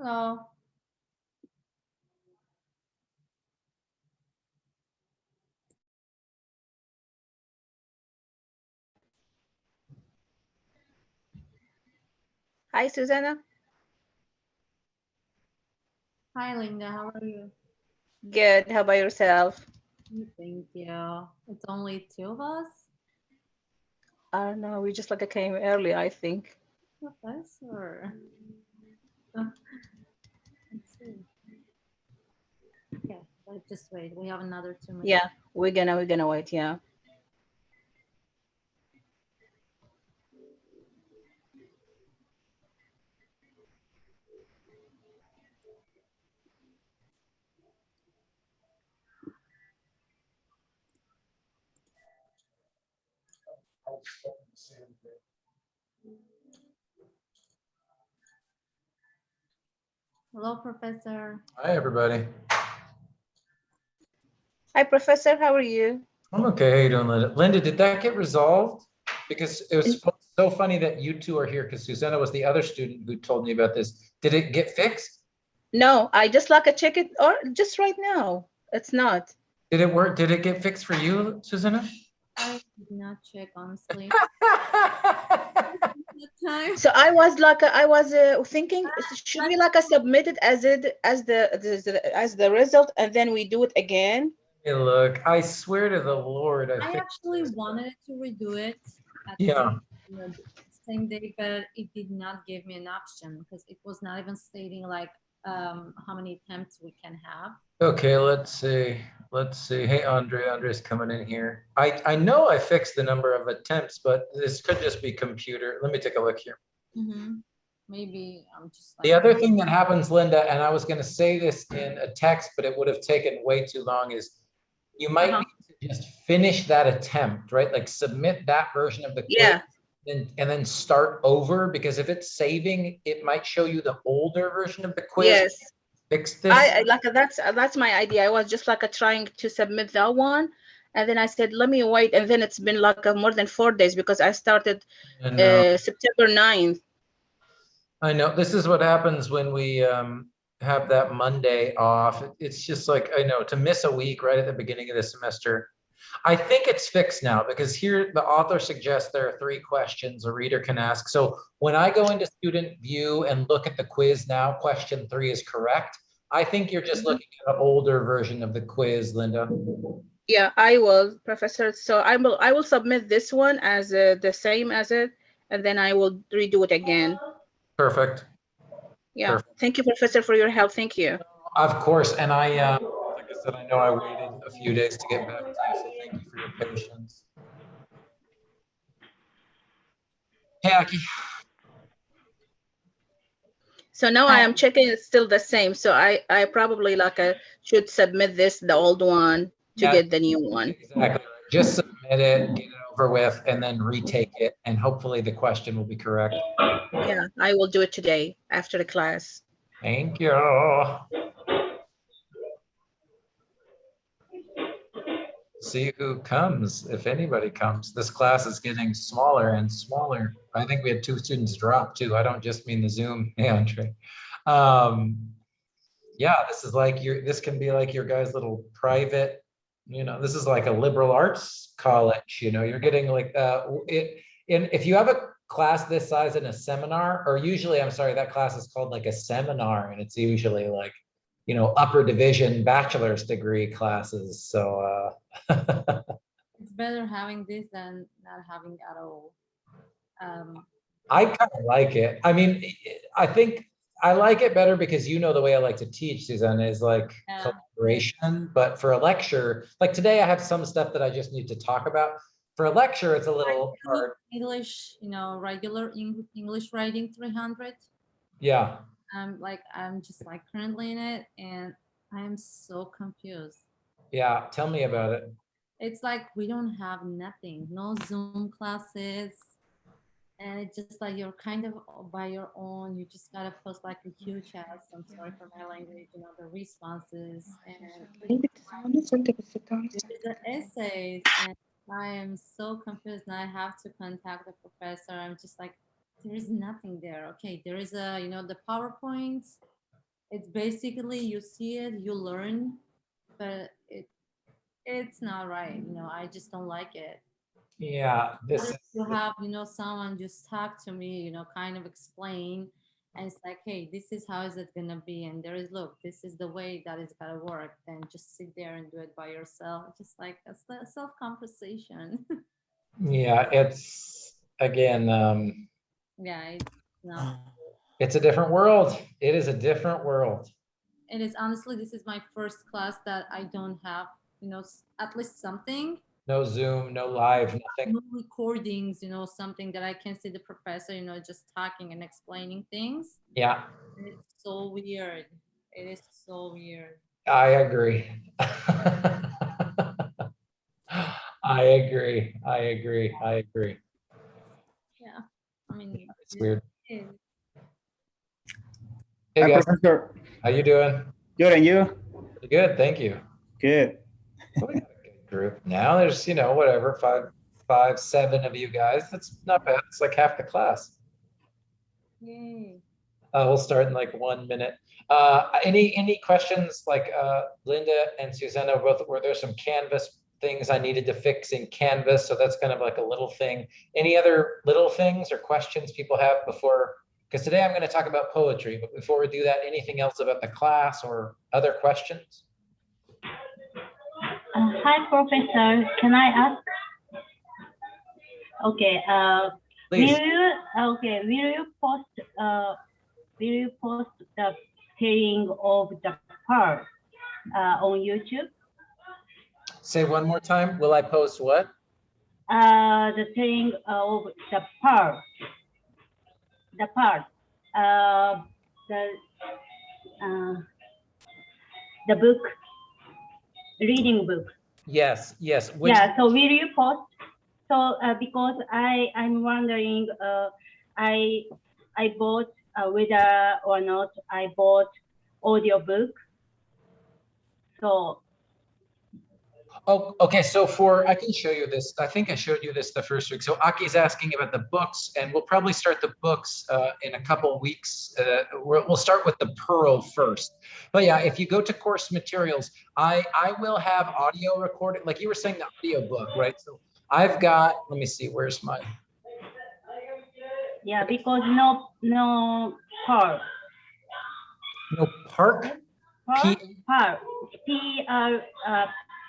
Hello. Hi, Susanna. Hi, Linda. How are you? Good. How about yourself? Thank you. It's only two of us? I don't know. We just like I came early, I think. Professor. Let's see. Okay, let's just wait. We have another 2 minutes. Yeah, we're gonna wait. Yeah. Hello, Professor. Hi, everybody. Hi, Professor. How are you? I'm okay. How you doing, Linda? Linda, did that get resolved? Because it was so funny that you two are here because Susanna was the other student who told me about this. Did it get fixed? No, I just like a check it or just right now. It's not. Did it work? Did it get fixed for you, Susanna? I did not check, honestly. Time. So I was like I was thinking, should we like submit it as the result, and then we do it again? Hey, look, I swear to the Lord, I actually wanted to redo it at Yeah. the same day, but it did not give me an option because it was not even stating like how many attempts we can have. Okay, let's see. Let's see. Hey, Andre's coming in here. I know I fixed the number of attempts, but this could just be computer. Let me take a look here. Maybe I'm just like The other thing that happens, Linda, and I was going to say this in a text, but it would have taken way too long, is you might need to just finish that attempt, right? Like submit that version of the quiz. Yeah. And then start over, because if it's saving, it might show you the older version of the quiz. Yes. Fix this. I like that's my idea. I was just like trying to submit that one, and then I said, let me wait, and then it's been like more than 4 days because I started September 9th. I know this is what happens when we have that Monday off. It's just like, I know, to miss a week right at the beginning of the semester. I think it's fixed now because here the author suggests there are 3 questions a reader can ask. So when I go into student view and look at the quiz now, question 3 is correct. I think you're just looking at an older version of the quiz, Linda. Yeah, I will, Professor. So I will submit this one as the same as it, and then I will redo it again. Perfect. Yeah. Perfect. Thank you, Professor, for your help. Thank you. Of course. And I, like I said, I know I waited a few days to get back to you, so thank you for your patience. Hey, Aki. So now I am checking, it's still the same. So I probably like should submit this, the old one, to get the new one. Exactly right. Just submit it, get it over with, and then retake it, and hopefully the question will be correct. Yeah, I will do it today after the class. Thank you. See who comes, if anybody comes. This class is getting smaller and smaller. I think we had 2 students drop too. I don't just mean the Zoom. Hey, Andre. Yeah, this is like this can be like your guys' little private, this is like a liberal arts college, you're getting like if you have a class this size in a seminar, or usually, I'm sorry, that class is called like a seminar, and it's usually like, upper division bachelor's degree classes. So it's better having this than not having at all. I kind of like it. I mean, I think I like it better because the way I like to teach, Susanna, is like collaboration. But for a lecture, like today, I have some stuff that I just need to talk about. For a lecture, it's a little hard. English, regular English writing 300. Yeah. I'm just like currently in it, and I'm so confused. Yeah, tell me about it. It's like we don't have nothing, no Zoom classes, and it's just like you're kind of by your own. You just gotta post like a huge ass, I'm sorry for my language, the responses and the essays, and I am so confused, and I have to contact the professor. I'm just like, there is nothing there. Okay, there is the PowerPoints, It's basically you see it, you learn, but it's not right. I just don't like it. Yeah, this Better is, to have, someone just talk to me, kind of explain, and it's like, hey, this is how is it gonna be, and there is, look, this is the way that it's gonna work. Then just sit there and do it by yourself, just like a self conversation. yeah, it's again, Yeah, it's not. it's a different world. It is a different world. It is, honestly, this is my first class that I don't have, at least something. No Zoom, no live, nothing. No recordings, something that I can see the professor, just talking and explaining things. Yeah, And it's so weird. It is so weird. I agree. I agree. I agree. I agree. Yeah. I mean, It's weird. it is. Hey Hi, guys, Professor. how you doing? Good, and you? Pretty good, thank you. Good. We got a good group. Now there's, whatever, five, 7 of you guys. That's not bad. It's like half the class. Yay. We'll start in like 1 minute. Any questions? Like Linda and Susanna both, were there some Canvas things I needed to fix in Canvas? So that's kind of like a little thing. Any other little things or questions people have before? Because today I'm going to talk about poetry, but before we do that, anything else about the class or other questions? Hi, Professor. Can I ask? Okay. Please. Will you post the playing of the part on YouTube? Say one more time. Will I post what? The playing of the part. The part. The book. Reading book. Yes, yes. Which, yeah. So will you post? So because I'm wondering, I bought whether or not I bought audiobook. So. oh, okay. So I can show you this. I think I showed you this the first week. So Aki's asking about the books, and we'll probably start the books in a couple weeks. We'll start with the Pearl first. But yeah, if you go to course materials, I will have audio recorded. Like you were saying, the audio book, right? So I've got. Let me see. Where's my? Yeah, because no park. No park. Park.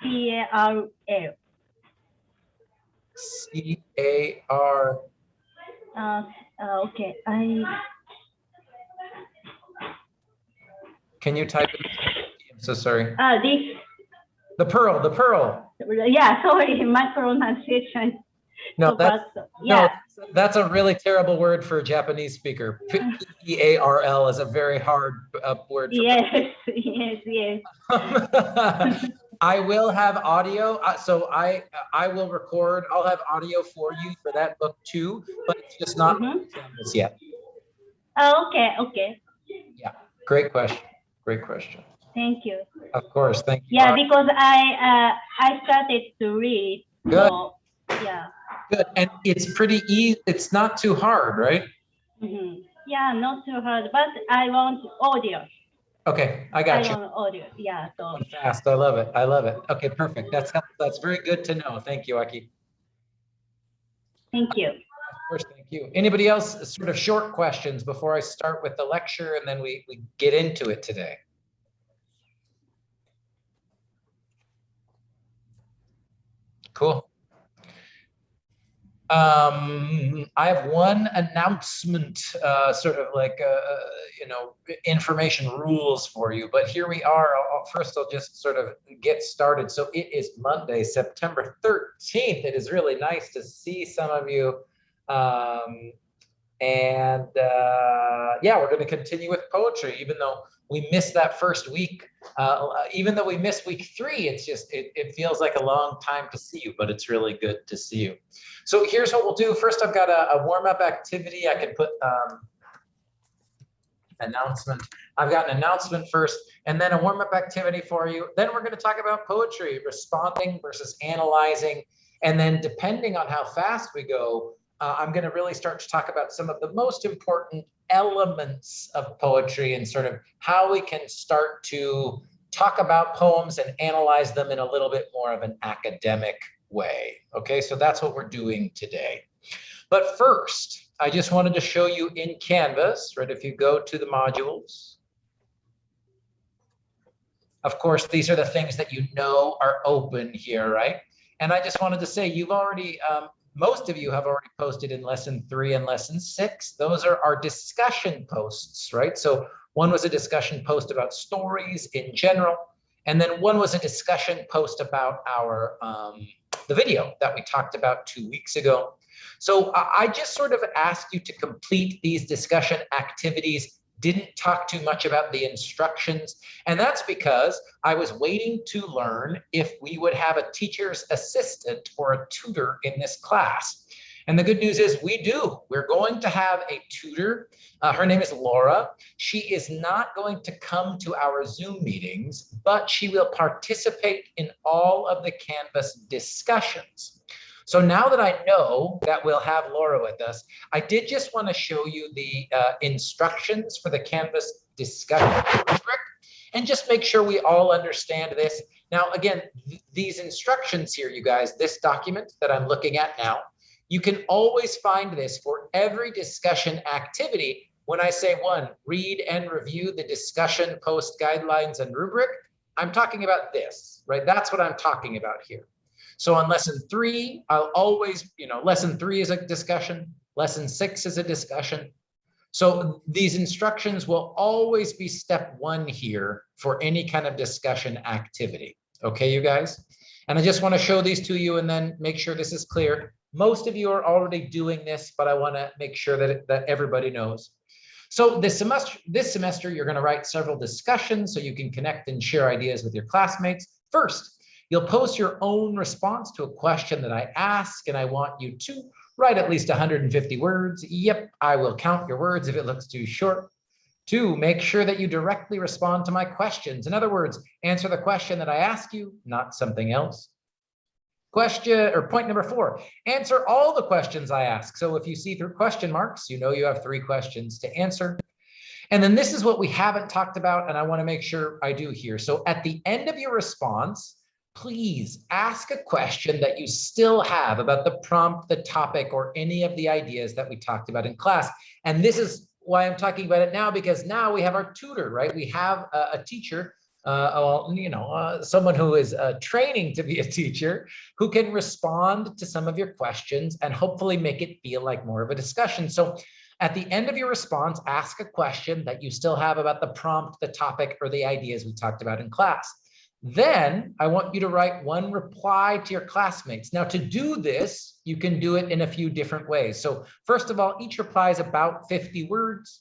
P-R-L. C-A-R. Okay. Can you type it? I'm so sorry. This. The Pearl. Yeah, sorry, my pronunciation. No, yeah. No, that's a really terrible word for a Japanese speaker. P-E-A-R-L is a very hard word. Yes, yes. I will have audio, so I will record. I'll have audio for you for that book too, but it's just not Canvas yet. Okay. Yeah, great question. Thank you. Of course, thank you. Yeah, because I started to read. Good. So, yeah. Good, and it's pretty easy. It's not too hard, right? Yeah, not too hard, but I want audio. Okay, I got you. I want audio. Yeah. So fast. I love it. Okay, perfect. That's very good to know. Thank you, Aki. Thank you. Of course, thank you. Anybody else? Sort of short questions before I start with the lecture, and then we get into it today. Cool. I have one announcement, sort of like, information rules for you, but here we are. First, I'll just sort of get started. So it is Monday, September 13th. It is really nice to see some of you. Yeah, we're going to continue with poetry, even though we missed that first week. Even though we missed week 3, it's just, it feels like a long time to see you, but it's really good to see you. So here's what we'll do. First, I've got a warm-up activity. I can put announcement. I've got an announcement first, and then a warm-up activity for you. Then we're going to talk about poetry, responding versus analyzing. And then depending on how fast we go, I'm going to really start to talk about some of the most important elements of poetry and sort of how we can start to talk about poems and analyze them in a little bit more of an academic way. Okay, so that's what we're doing today. But first, I just wanted to show you in Canvas, right? If you go to the modules, of course, these are the things that you know are open here, right? And I just wanted to say, you've already, most of you have already posted in lesson 3 and lesson 6. Those are our discussion posts, right? So one was a discussion post about stories in general, and then one was a discussion post about our the video that we talked about 2 weeks ago. So I just sort of asked you to complete these discussion activities, didn't talk too much about the instructions, and that's because I was waiting to learn if we would have a teacher's assistant or a tutor in this class. And the good news is we do. We're going to have a tutor. Her name is Laura. She is not going to come to our Zoom meetings, but she will participate in all of the Canvas discussions. So now that I know that we'll have Laura with us, I did just want to show you the instructions for the Canvas discussion rubric and just make sure we all understand this. Now, again, these instructions here, you guys, this document that I'm looking at now, you can always find this for every discussion activity. When I say 1, read and review the discussion post guidelines and rubric, I'm talking about this, right? That's what I'm talking about here. So on lesson 3, I'll always, lesson 3 is a discussion, lesson 6 is a discussion. So these instructions will always be step 1 here for any kind of discussion activity. Okay, you guys? And I just want to show these to you and then make sure this is clear. Most of you are already doing this, but I want to make sure that everybody knows. So this semester, you're going to write several discussions so you can connect and share ideas with your classmates. First, you'll post your own response to a question that I ask, and I want you to write at least 150 words. Yep, I will count your words if it looks too short. 2, make sure that you directly respond to my questions. In other words, answer the question that I ask you, not something else. Point number 4, answer all the questions I ask. So if you see through question marks, you know you have 3 questions to answer. And then this is what we haven't talked about, and I want to make sure I do here. So at the end of your response, please ask a question that you still have about the prompt, the topic, or any of the ideas that we talked about in class. And this is why I'm talking about it now, because now we have our tutor, right? We have a teacher, someone who is training to be a teacher who can respond to some of your questions and hopefully make it feel like more of a discussion. So at the end of your response, ask a question that you still have about the prompt, the topic, or the ideas we talked about in class. Then I want you to write 1 reply to your classmates. Now to do this, you can do it in a few different ways. So first of all, each reply is about 50 words.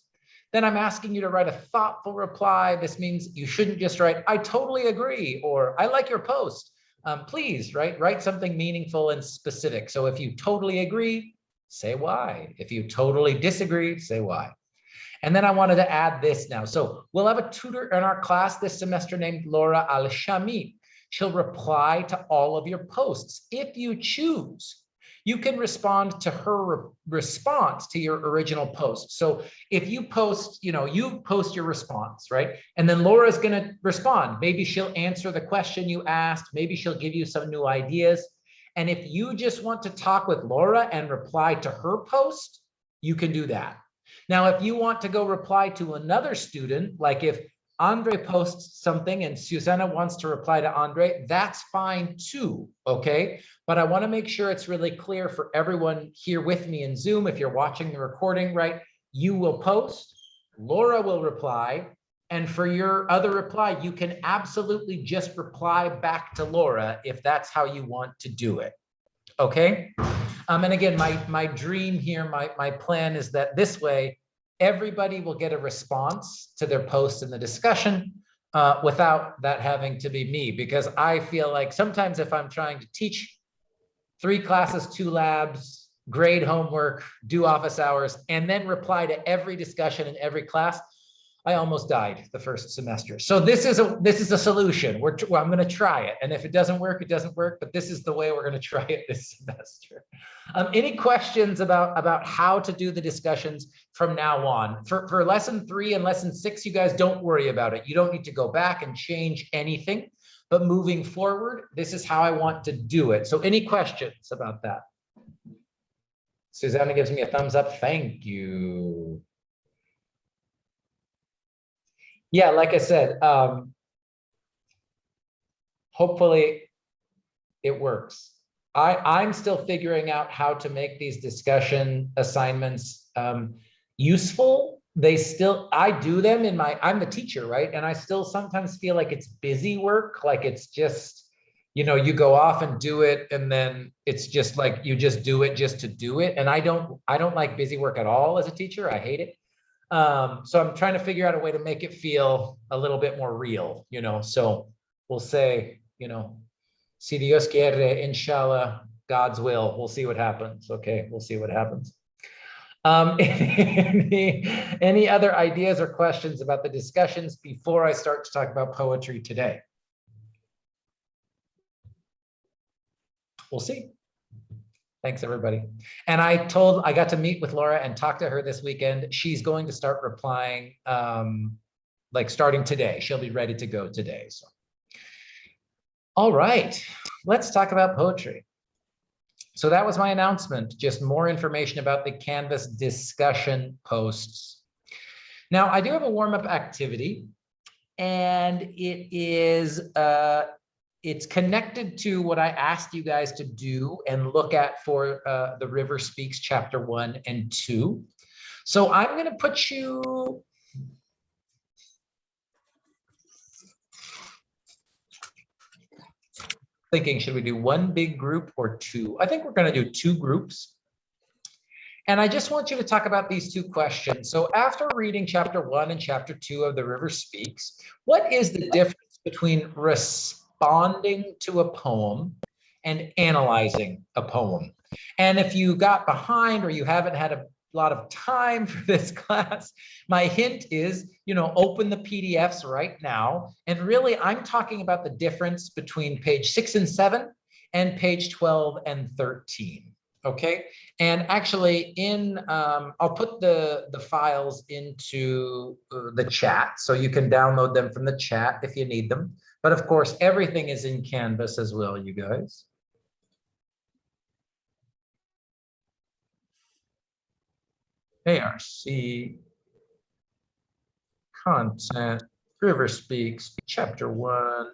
Then I'm asking you to write a thoughtful reply. This means you shouldn't just write, I totally agree, or I like your post. Please, write something meaningful and specific. So if you totally agree, say why. If you totally disagree, say why. And then I wanted to add this now. So we'll have a tutor in our class this semester named Laura Al-Shami. She'll reply to all of your posts. If you choose, you can respond to her response to your original post. So if you post, you post your response, right? And then Laura's going to respond. Maybe she'll answer the question you asked. Maybe she'll give you some new ideas. And if you just want to talk with Laura and reply to her post, you can do that. Now, if you want to go reply to another student, like if Andre posts something and Susanna wants to reply to Andre, that's fine too, okay? But I want to make sure it's really clear for everyone here with me in Zoom. If you're watching the recording, right, you will post, Laura will reply, and for your other reply, you can absolutely just reply back to Laura if that's how you want to do it, okay? And again, my dream here, my plan is that this way, everybody will get a response to their post in the discussion without that having to be me, because I feel like sometimes if I'm trying to teach 3 classes, 2 labs, grade homework, do office hours, and then reply to every discussion in every class, I almost died the first semester. So this is a solution. I'm going to try it. And if it doesn't work, it doesn't work. But this is the way we're going to try it this semester. Any questions about how to do the discussions from now on? For lesson 3 and lesson 6, you guys don't worry about it. You don't need to go back and change anything. But moving forward, this is how I want to do it. So any questions about that? Susanna gives me a thumbs up. Thank you. Yeah, like I said, hopefully it works. I'm still figuring out how to make these discussion assignments useful. I do them in I'm the teacher, right? And I still sometimes feel like it's busy work, like it's just, you go off and do it, and then it's just like you just do it just to do it. And I don't like busy work at all as a teacher. I hate it. So I'm trying to figure out a way to make it feel a little bit more real, so we'll say, si Dios quiere, inshallah, God's will. We'll see what happens. Okay, we'll see what happens. Any other ideas or questions about the discussions before I start to talk about poetry today? We'll see. Thanks, everybody. And I got to meet with Laura and talk to her this weekend. She's going to start replying, like starting today. She'll be ready to go today. So, all right, let's talk about poetry. So that was my announcement, just more information about the Canvas discussion posts. Now, I do have a warm-up activity, and it is, it's connected to what I asked you guys to do and look at for the River Speaks chapter 1 and 2. So I'm going to put you thinking, should we do one big group or 2? I think we're going to do 2 groups. And I just want you to talk about these 2 questions. So after reading chapter 1 and chapter 2 of the River Speaks, what is the difference between responding to a poem and analyzing a poem? And if you got behind or you haven't had a lot of time for this class, my hint is, open the PDFs right now. And really, I'm talking about the difference between page 6 and 7 and page 12 and 13. Okay. And actually I'll put the files into the chat, so you can download them from the chat if you need them. But of course, everything is in Canvas as well, you guys. ARC, content, River Speaks, chapter 1.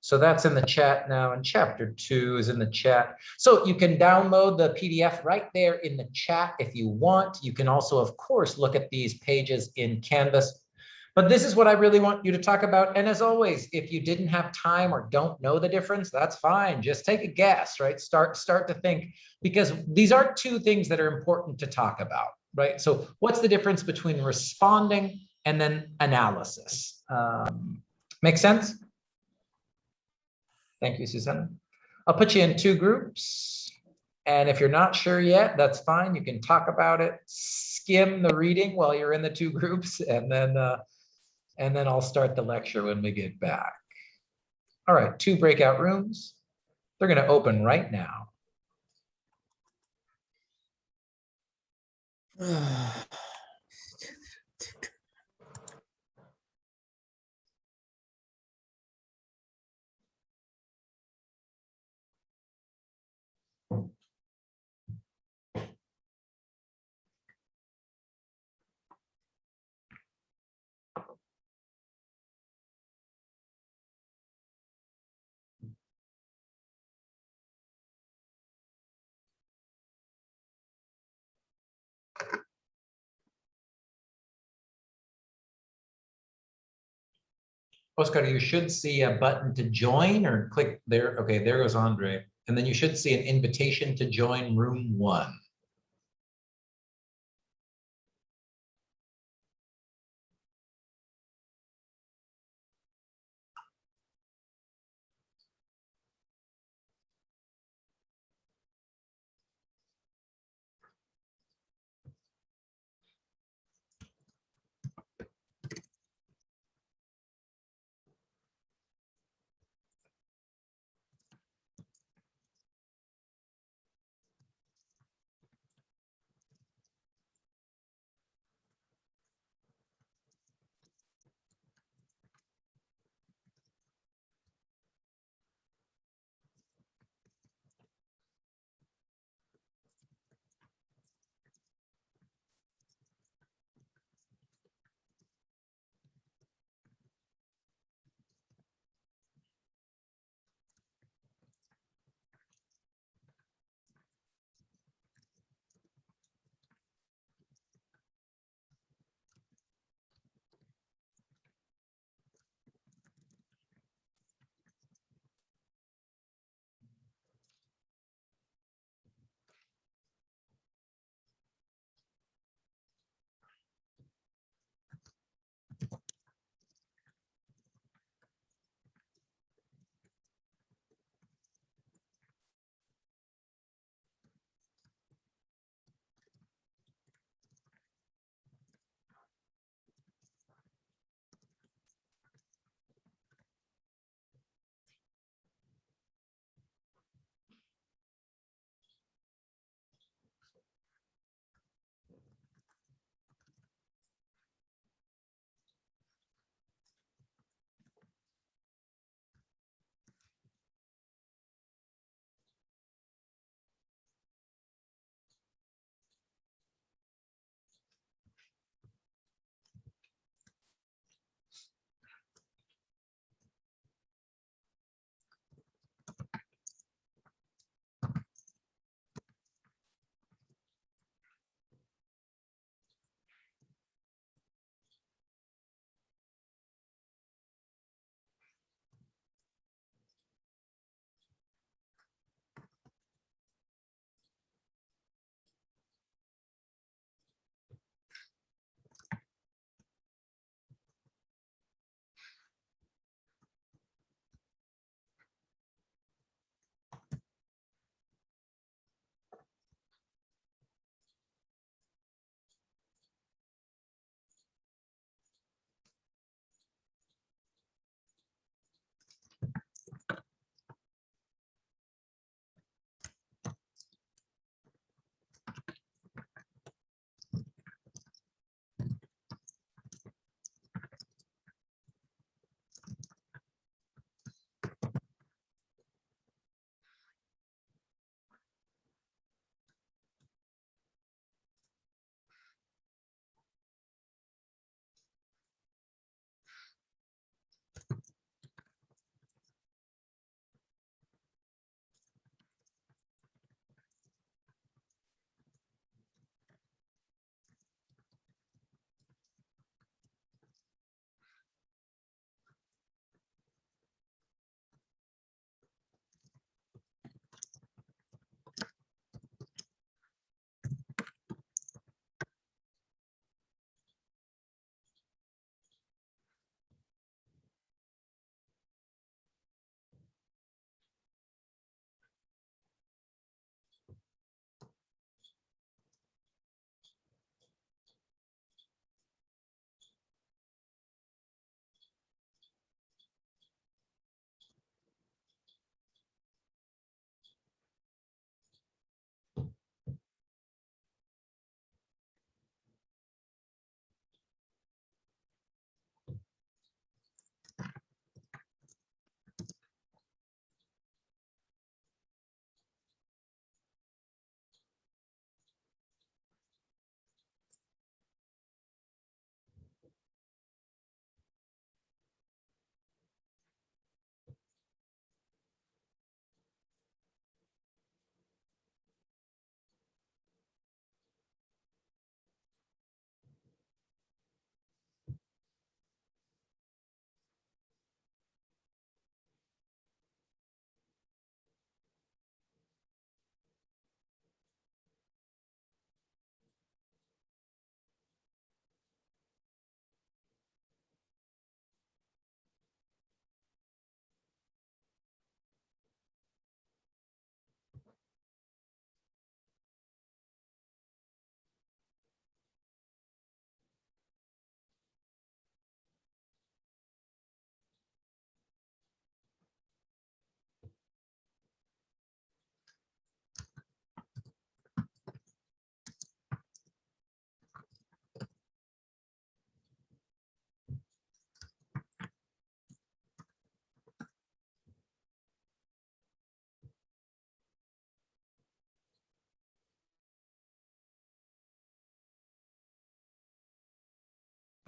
So that's in the chat now, and chapter 2 is in the chat. So you can download the PDF right there in the chat if you want. You can also, of course, look at these pages in Canvas. But this is what I really want you to talk about. And as always, if you didn't have time or don't know the difference, that's fine. Just take a guess, right? Start to think, because these are 2 things that are important to talk about, right? So what's the difference between responding and then analysis? Make sense? Thank you, Susanna. I'll put you in 2 groups. And if you're not sure yet, that's fine. You can talk about it, skim the reading while you're in the 2 groups, and then I'll start the lecture when we get back. All right, 2 breakout rooms. They're going to open right now. Oscar, you should see a button to join, or click there. Okay, there goes Andre. And then you should see an invitation to join room 1.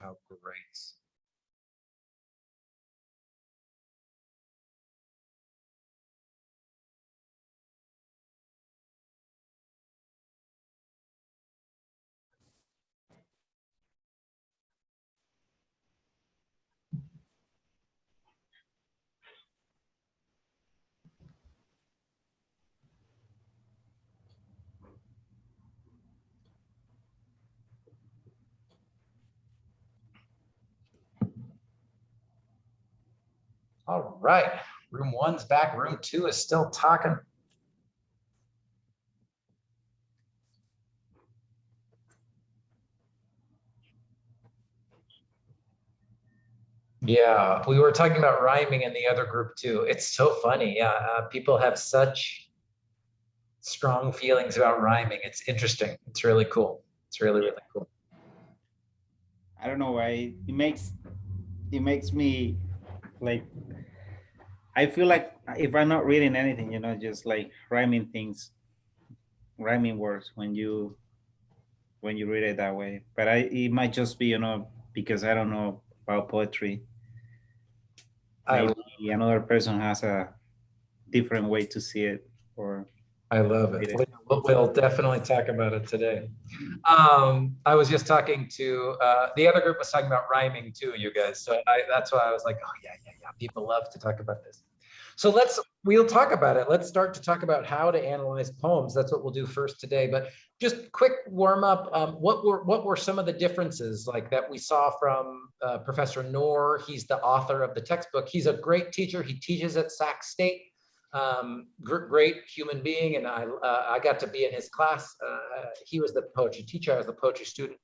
How great. All right, room 1's back, room 2 is still talking. Yeah, we were talking about rhyming in the other group too. It's so funny. Yeah, people have such strong feelings about rhyming. It's interesting. It's really cool. It's really, really cool. I don't know why it makes me like, I feel like if I'm not reading anything, just like rhyming things, rhyming words when you read it that way. But it might just be, because I don't know about poetry. Maybe another person has a different way to see it, or I love it. We'll definitely talk about it today. I was just talking to the other group was talking about rhyming too, you guys. So that's why I was like, oh yeah. People love to talk about this. So we'll talk about it. Let's start to talk about how to analyze poems. That's what we'll do first today. But just quick warm up. What were some of the differences like that we saw from Professor Noor? He's the author of the textbook. He's a great teacher. He teaches at Sac State. Great human being, and I got to be in his class. He was the poetry teacher. I was the poetry student.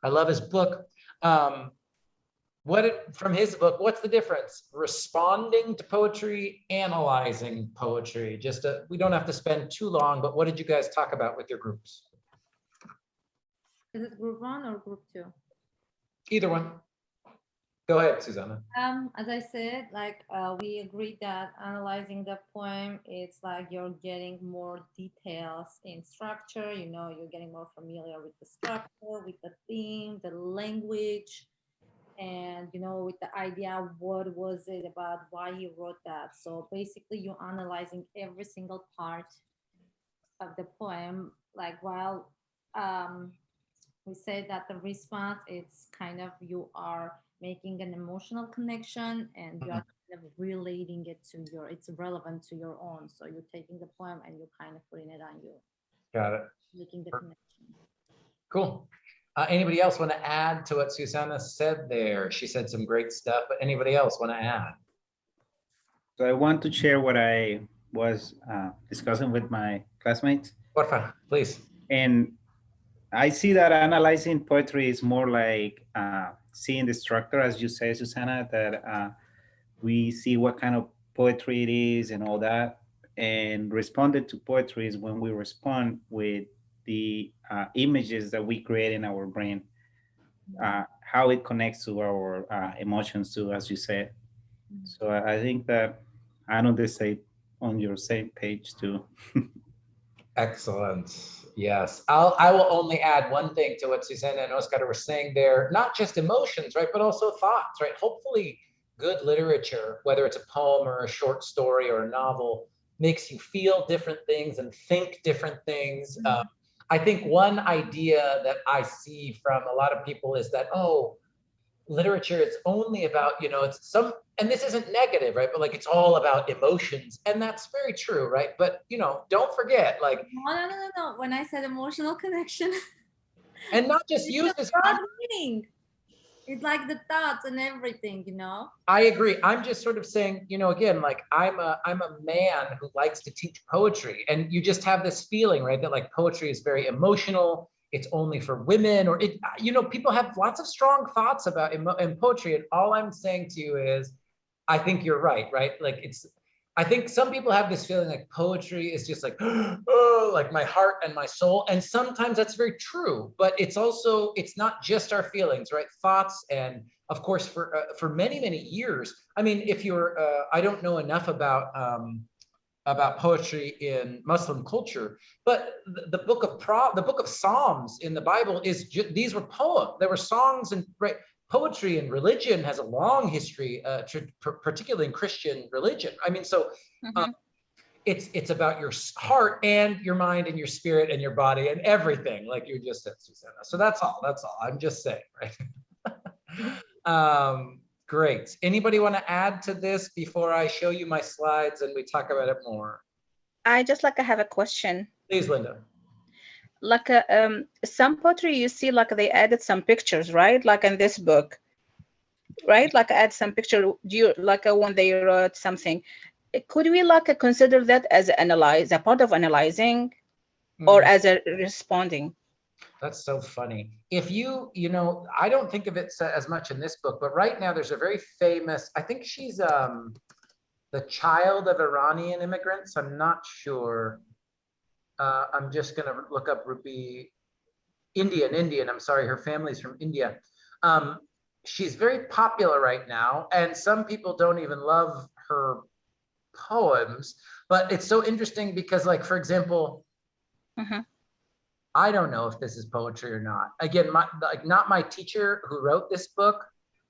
I love his book. From his book, what's the difference? Responding to poetry, analyzing poetry. We don't have to spend too long, but what did you guys talk about with your groups? Is it group 1 or group 2? Either one. Go ahead, Susanna. As I said, we agreed that analyzing the poem, it's like you're getting more details in structure. You're getting more familiar with the structure, with the theme, the language, and with the idea, what was it about, why he wrote that. So basically, you're analyzing every single part of the poem. Like while we say that the response, it's kind of you are making an emotional connection and you are kind of relating it to it's relevant to your own. So you're taking the poem and you're kind of putting it on you. Got it. Making the connection. Cool. Anybody else want to add to what Susanna said there? She said some great stuff, but anybody else want to add? So I want to share what I was discussing with my classmates. Porfa, please. And I see that analyzing poetry is more like seeing the structure, as you say, Susanna, that we see what kind of poetry it is and all that. And responding to poetry is when we respond with the images that we create in our brain, how it connects to our emotions too, as you said. So I think that I know they say on your same page too. Excellent. Yes. I will only add one thing to what Susanna and Oscar were saying there, not just emotions, right, but also thoughts, right? Hopefully good literature, whether it's a poem or a short story or a novel, makes you feel different things and think different things. I think one idea that I see from a lot of people is that, literature is only about, it's some, and this isn't negative, right? But like, it's all about emotions. And that's very true, right? But, don't forget, like. No. When I said emotional connection. And not just use this. Meaning. It's like the thoughts and everything, I agree. I'm just sort of saying, again, like I'm a man who likes to teach poetry, and you just have this feeling, right, that like poetry is very emotional. It's only for women, or people have lots of strong thoughts about in poetry. And all I'm saying to you is, I think you're right? Like I think some people have this feeling like poetry is just like, oh, like my heart and my soul. And sometimes that's very true, but it's not just our feelings, right? Thoughts. And of course, for many, many years, I mean, if you're, I don't know enough about poetry in Muslim culture, but the book of Psalms in the Bible these were poems. There were songs, and right, poetry and religion has a long history, particularly in Christian religion. I mean, so it's about your heart and your mind and your spirit and your body and everything, like you just said, Susanna. So that's all. I'm just saying, right? Great. Anybody want to add to this before I show you my slides and we talk about it more? I have a question. Please, Linda. Like some poetry, you see, like they added some pictures, right? Like in this book, right? Like add some picture. Do you like when they wrote something? Could we like consider that as a part of analyzing, or as a responding? That's so funny. If you know, I don't think of it as much in this book, but right now there's a very famous, I think she's the child of Iranian immigrants. I'm not sure. I'm just gonna look up Ruby, Indian. I'm sorry, her family's from India. She's very popular right now, and some people don't even love her poems, but it's so interesting because, like, for example, I don't know if this is poetry or not. Again, not my teacher who wrote this book,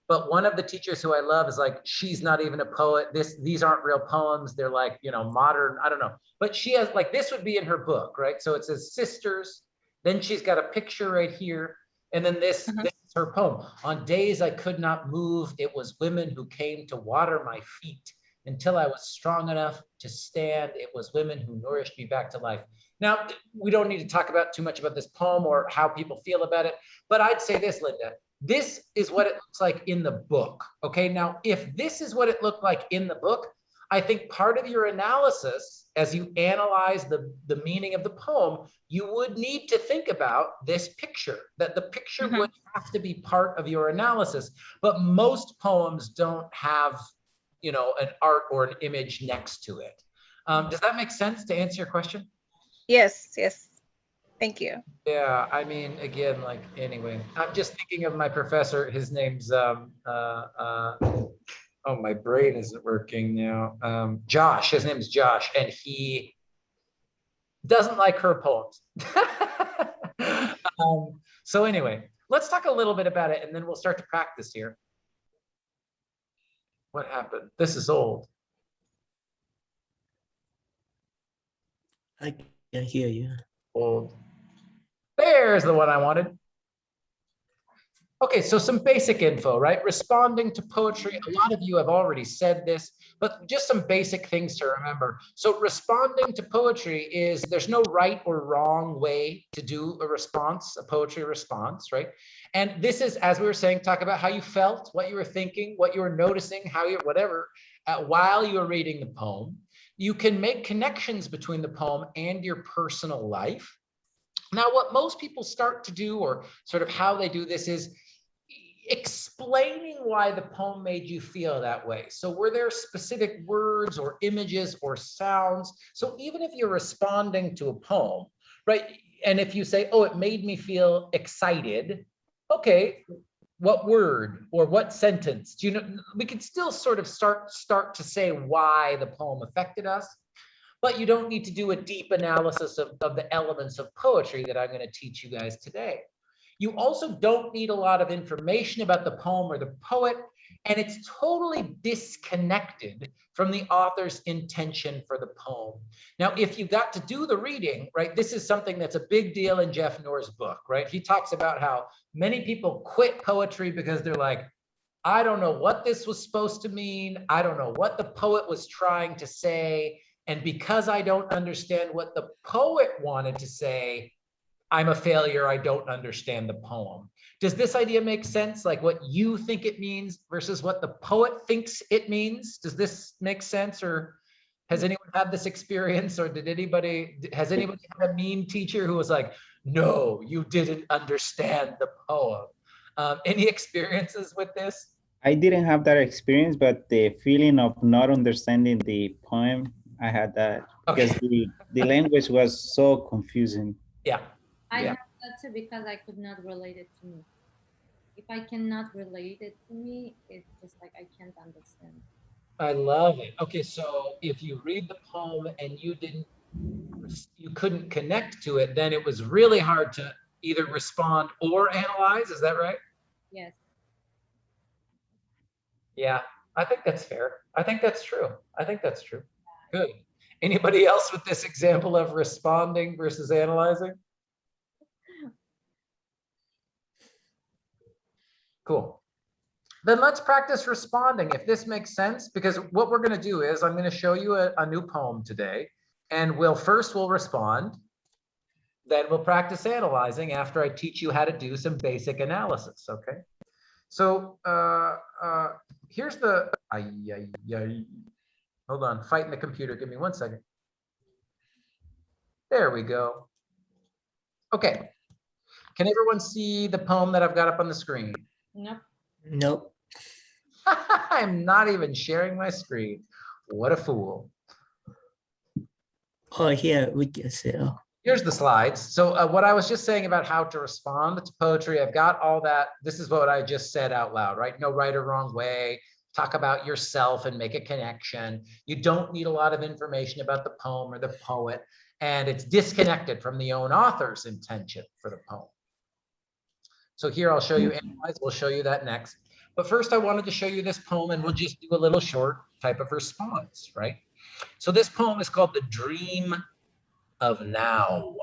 but one of the teachers who I love is like, she's not even a poet. These aren't real poems. They're like, you know, modern, I don't know. But she has, like, this would be in her book, right? So it says sisters, then she's got a picture right here. And then this is her poem. On days I could not move, it was women who came to water my feet. Until I was strong enough to stand, it was women who nourished me back to life. Now, we don't need to talk about too much about this poem or how people feel about it, but I'd say this, Linda, this is what it looks like in the book, okay? Now, if this is what it looked like in the book, I think part of your analysis, as you analyze the meaning of the poem, you would need to think about this picture, that the picture would have to be part of your analysis, but most poems don't have, you know, an art or an image next to it. Does that make sense to answer your question? Yes. Thank you. Yeah, I mean, again, like, anyway, I'm just thinking of my professor. His name's, oh, my brain isn't working now. Josh, his name is Josh, and he doesn't like her poems. So anyway, let's talk a little bit about it, and then we'll start to practice here. What happened? This is old. I can hear you. Old. There's the one I wanted. Okay, so some basic info, right? Responding to poetry. A lot of you have already said this, but just some basic things to remember. So responding to poetry is, there's no right or wrong way to do a response, a poetry response, right? And this is, as we were saying, talk about how you felt, what you were thinking, what you were noticing, how you, whatever, while you were reading the poem. You can make connections between the poem and your personal life. Now, what most people start to do, or sort of how they do this, is explaining why the poem made you feel that way. So were there specific words or images or sounds? So even if you're responding to a poem, right? And if you say, oh, it made me feel excited. Okay, what word or what sentence? Do you know? We could still sort of start to say why the poem affected us, but you don't need to do a deep analysis of the elements of poetry that I'm going to teach you guys today. You also don't need a lot of information about the poem or the poet, and it's totally disconnected from the author's intention for the poem. Now, if you got to do the reading, right, this is something that's a big deal in Jeff Noor's book, right? He talks about how many people quit poetry because they're like, I don't know what this was supposed to mean. I don't know what the poet was trying to say. And because I don't understand what the poet wanted to say, I'm a failure. I don't understand the poem. Does this idea make sense? Like what you think it means versus what the poet thinks it means? Does this make sense? Or has anyone had this experience? Or has anybody had a mean teacher who was like, no, you didn't understand the poem? Any experiences with this? I didn't have that experience, but the feeling of not understanding the poem, I had that because the language was so confusing. Yeah. I have that too because I could not relate it to me. If I cannot relate it to me, it's just like I can't understand. I love it. Okay, so if you read the poem and you couldn't connect to it, then it was really hard to either respond or analyze. Is that right? Yes. Yeah, I think that's fair. I think that's true. I think that's true. Good. Anybody else with this example of responding versus analyzing? Cool. Then let's practice responding, if this makes sense, because what we're going to do is I'm going to show you a new poem today, and we'll respond. Then we'll practice analyzing after I teach you how to do some basic analysis, okay? So here's the, hold on, fighting the computer, give me 1 second. There we go. Okay, can everyone see the poem that I've got up on the screen? Nope. Nope. I'm not even sharing my screen. What a fool. Oh, yeah, we can see. Oh. Here's the slides. So what I was just saying about how to respond to poetry, I've got all that. This is what I just said out loud, right? No right or wrong way. Talk about yourself and make a connection. You don't need a lot of information about the poem or the poet, and it's disconnected from the own author's intention for the poem. So here I'll show you analyze. We'll show you that next. But first I wanted to show you this poem, and we'll just do a little short type of response, right? So this poem is called The Dream of Now.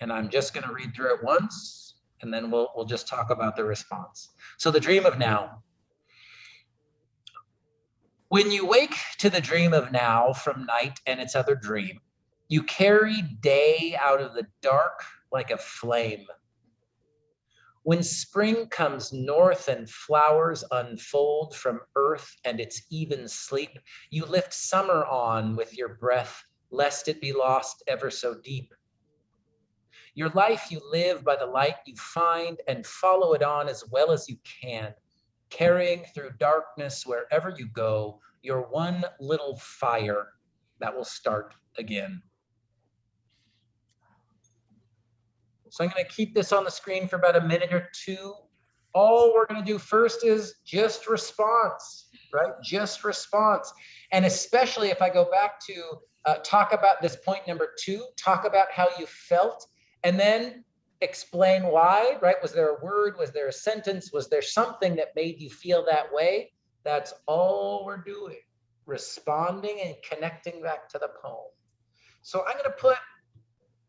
And I'm just going to read through it once, and then we'll just talk about the response. So the dream of now. When you wake to the dream of now from night and its other dream, you carry day out of the dark like a flame. When spring comes north and flowers unfold from earth and its even sleep, you lift summer on with your breath, lest it be lost ever so deep. Your life you live by the light you find and follow it on as well as you can, carrying through darkness wherever you go, your one little fire that will start again. So I'm going to keep this on the screen for about a minute or two. All we're going to do first is just response, right? Just response. And especially if I go back to talk about this point number 2, talk about how you felt, and then explain why, right? Was there a word? Was there a sentence? Was there something that made you feel that way? That's all we're doing, responding and connecting back to the poem. So I'm going to put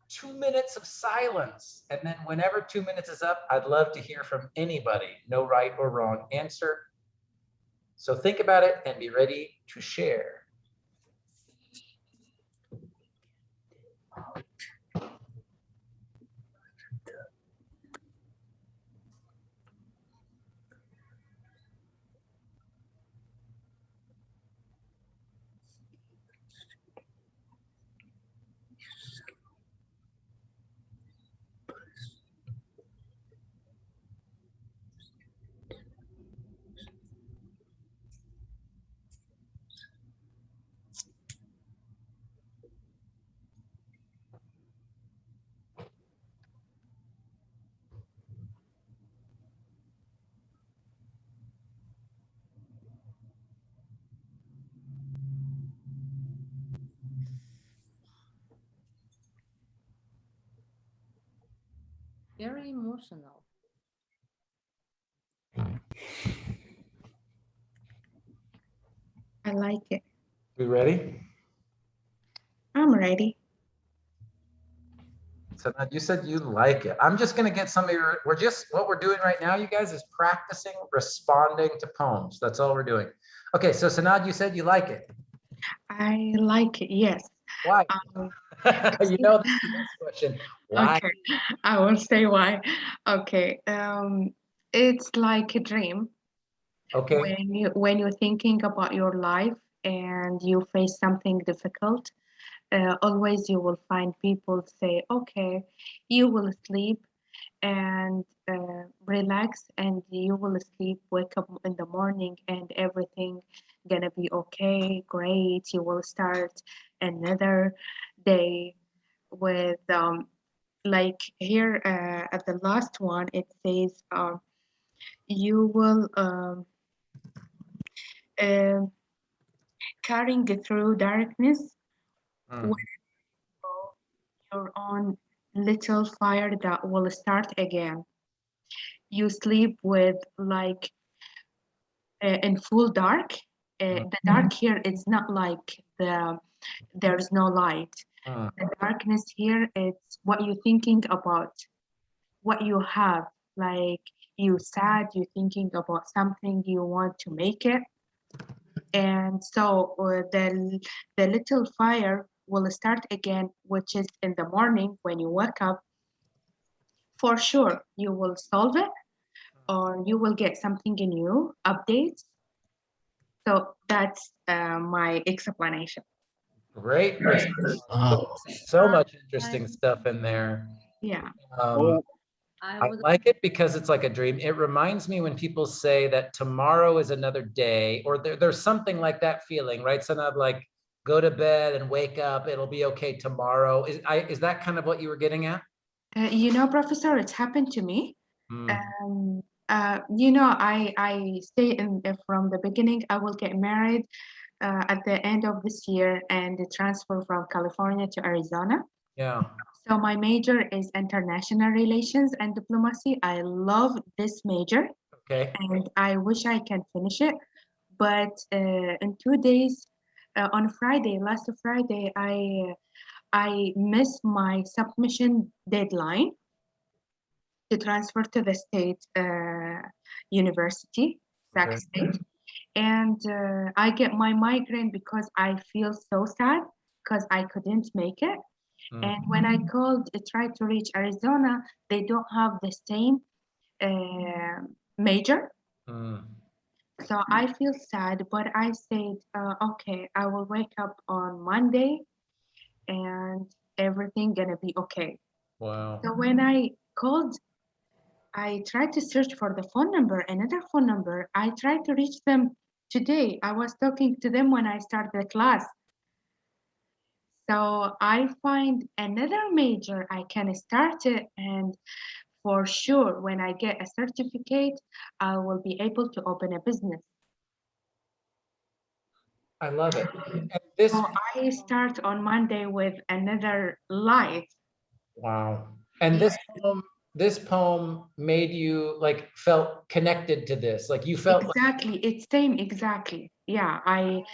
2 minutes of silence. And then whenever 2 minutes is up, I'd love to hear from anybody. No right or wrong answer. So think about it and be ready to share. Very emotional. I like it. We ready? I'm ready. So you said you like it. I'm just going to get some of your, what we're doing right now, you guys, is practicing responding to poems. That's all we're doing. Okay, so Sanad, you said you like it. I like it, yes. Why? Um, You know, that's the next question. Why? Okay, I will say why. Okay, it's like a dream. Okay. When you're thinking about your life and you face something difficult, always you will find people say, okay, you will sleep and relax and you will sleep, wake up in the morning and everything gonna be okay, great. You will start another day with like here at the last one it says you will uh, carrying through darkness with your own little fire that will start again. You sleep with like in full dark. The dark here is not like there's no light. The darkness here, it's what you're thinking about, what you have. Like you sad, you're thinking about something, you want to make it. And so the little fire will start again, which is in the morning when you wake up. For sure, you will solve it or you will get something new, updates. So that's my explanation. Great response. Wow. So much interesting stuff in there. Yeah. I like it because it's like a dream. It reminds me when people say that tomorrow is another day, or there's something like that feeling, right? So not like go to bed and wake up, it'll be okay tomorrow. Is that kind of what you were getting at? You know, Professor, it's happened to me. You know, I say from the beginning, I will get married at the end of this year and transfer from California to Arizona. Yeah. So my major is international relations and diplomacy. I love this major. Okay. And I wish I can finish it. But in 2 days, on Friday, last Friday, I missed my submission deadline to transfer to the state university, Sac Okay. State. And I get my migraine because I feel so sad because I couldn't make it. And when I called, tried to reach Arizona, they don't have the same major. So I feel sad, but I said, okay, I will wake up on Monday and everything gonna be okay. Wow. So when I called, I tried to search for the phone number, another phone number. I tried to reach them today. I was talking to them when I started the class. So I find another major I can start it, and for sure when I get a certificate, I will be able to open a business. I love it. And this, So I start on Monday with another life. wow. And this poem made you like felt connected to this. Like you felt Exactly, it's same exactly. Yeah, I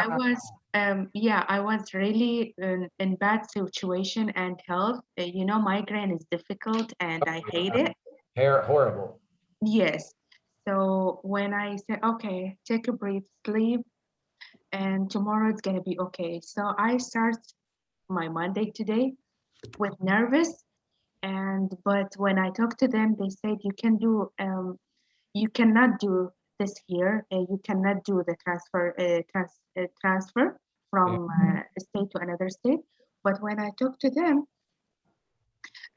was I was really in bad situation and health. You know, migraine is difficult and I hate it. horrible. Yes. So when I said, okay, take a breath, sleep, and tomorrow it's gonna be okay. So I start my Monday today with nervous, and but when I talked to them, they said you cannot do this here. You cannot do the transfer from a state to another state. But when I talked to them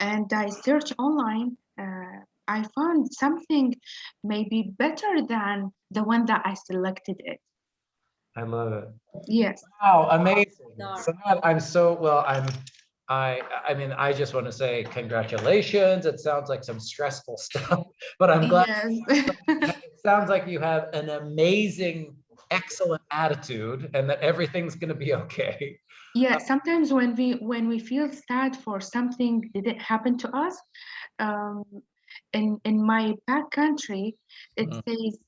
and I searched online, I found something maybe better than the one that I selected it. I love it. Yes. Wow, amazing. Dark. So I'm so well, I mean, I just want to say congratulations. It sounds like some stressful stuff, but I'm glad Yes. it sounds like you have an amazing, excellent attitude and that everything's going to be okay. Yeah, sometimes when we feel sad for something didn't happen to us, um, in my back country, it says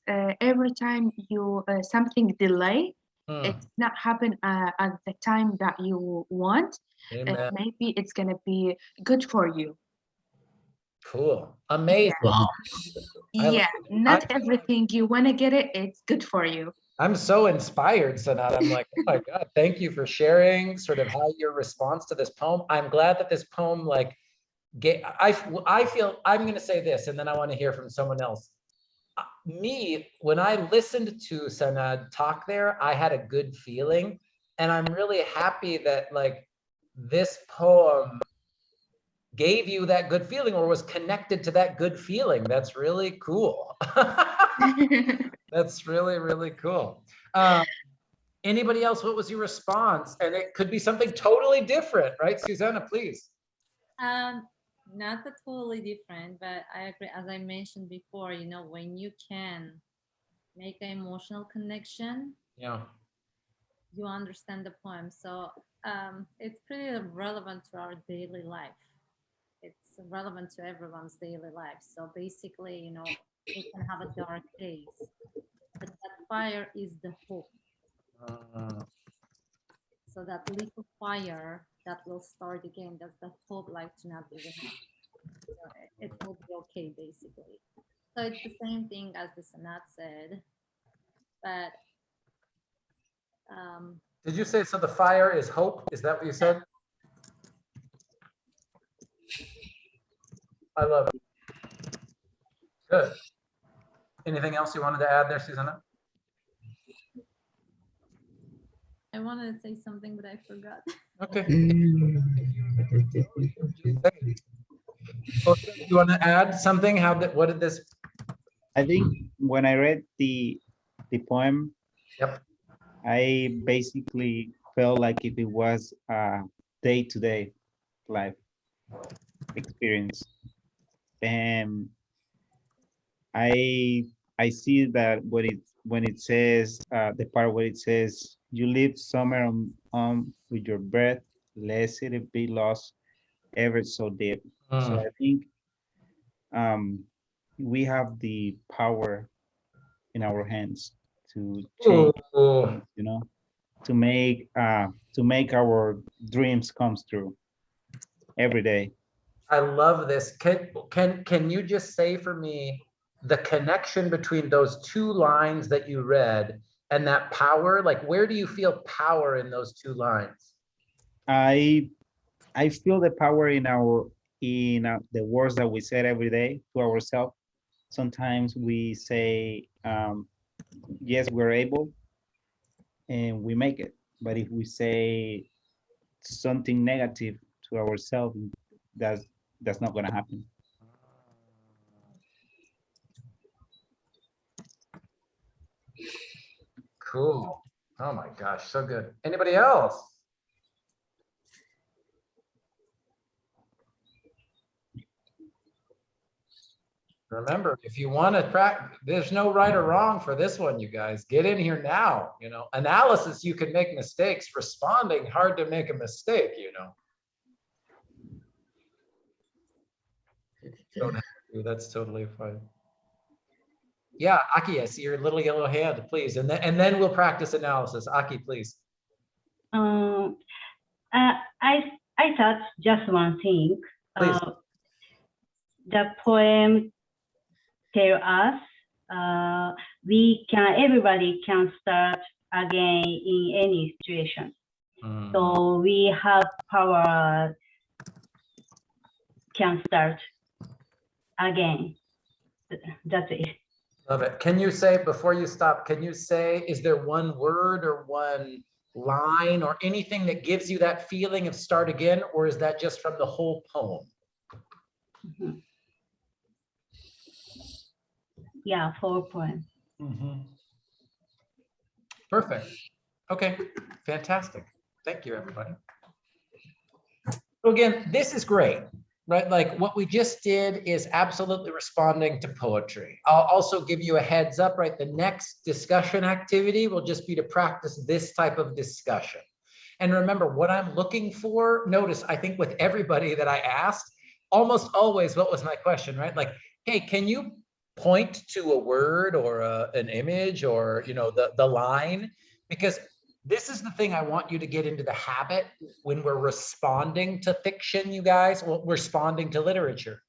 every time you something delay, it's not happen at the time that you want, Amen. maybe it's gonna be good for you. Cool. Amazing. Wow. Yeah, not everything you wanna get it, it's good for you. I'm so inspired, Sanat. I'm like, oh my God, thank you for sharing sort of how your response to this poem. I'm glad that this poem, like, I feel, I'm going to say this, and then I want to hear from someone else. Me, when I listened to Sanad talk there, I had a good feeling. And I'm really happy that, like, this poem gave you that good feeling or was connected to that good feeling. That's really cool. That's really, really cool. Anybody else, what was your response? And it could be something totally different, right? Susanna, please. Not that totally different, but I agree. As I mentioned before, you know, when you can make an emotional connection, Yeah. you understand the poem. So it's pretty relevant to our daily life. It's relevant to everyone's daily life. So basically, you know, we can have a dark days, but that fire is the hope. Uh, So that little fire that will start again, that's the hope life to not be enough. So it will be okay, basically. So it's the same thing as the Sanat said, but Did you say, so the fire is hope? Is that what you said? I love it. Good. Anything else you wanted to add there, Susanna? I wanted to say something, but I forgot. Okay. Mm. Oh, you want to add something? What did this? I think when I read the poem, Yep. I basically felt like if it was a day-to-day life experience. And I see that when it says the part where it says you live somewhere on with your breath, lest it be lost ever so deep. So I think we have the power in our hands to change, Ooh, you know, to make our dreams come true every day. I love this. Can you just say for me the connection between those two lines that you read and that power? Like, where do you feel power in those two lines? I feel the power in the words that we say every day to ourselves. Sometimes we say, yes, we're able, and we make it. But if we say something negative to ourselves, that's not going to happen. Cool. Oh my gosh, so good. Anybody else? Remember, if you want to practice, there's no right or wrong for this one, you guys. Get in here now. You know, analysis, you can make mistakes. Responding, hard to make a mistake, you know. Don't have to, that's totally fine. Yeah, Aki, I see your little yellow hand, please. And then we'll practice analysis. Aki, please. I thought just one thing. Please. The poem tell us everybody can start again in any situation. So we have power, can start again. That's it. Love it. Can you say, before you stop, can you say, is there one word or one line or anything that gives you that feeling of start again, or is that just from the whole poem? Mm-hmm. Yeah, 4 poems. Perfect. Okay, fantastic. Thank you, everybody. So again, this is great, right? Like what we just did is absolutely responding to poetry. I'll also give you a heads up, right? The next discussion activity will just be to practice this type of discussion. And remember, what I'm looking for, notice, I think with everybody that I asked, almost always, what was my question, right? Like, hey, can you point to a word or an image or, you know, the line? Because this is the thing I want you to get into the habit when we're responding to fiction, you guys, or responding to literature.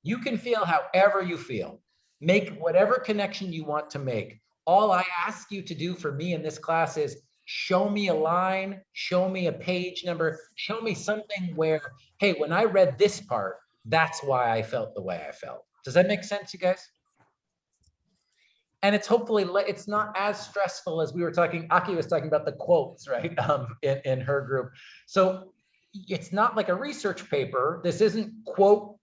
You can feel however you feel. Make whatever connection you want to make. All I ask you to do for me in this class is show me a line, show me a page number, show me something where, hey, when I read this part, that's why I felt the way I felt. Does that make sense, you guys? And it's hopefully, it's not as stressful as we were talking, Aki was talking about the quotes, right, in her group. So it's not like a research paper. This isn't quote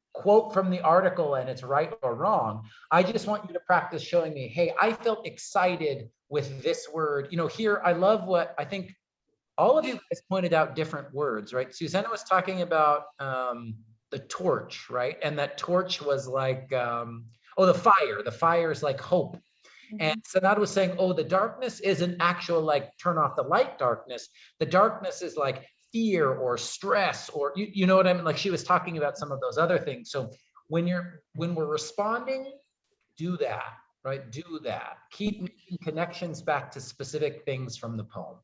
from the article and it's right or wrong. I just want you to practice showing me, hey, I felt excited with this word. You know, here, I love what I think all of you guys pointed out different words, right? Susanna was talking about the torch, right? And that torch was like, the fire. The fire is like hope. And Sanat was saying, oh, the darkness isn't actual like turn off the light darkness. The darkness is like fear or stress or you know what I mean? Like she was talking about some of those other things. So when we're responding, do that. right? Do that. Keep making connections back to specific things from the poem.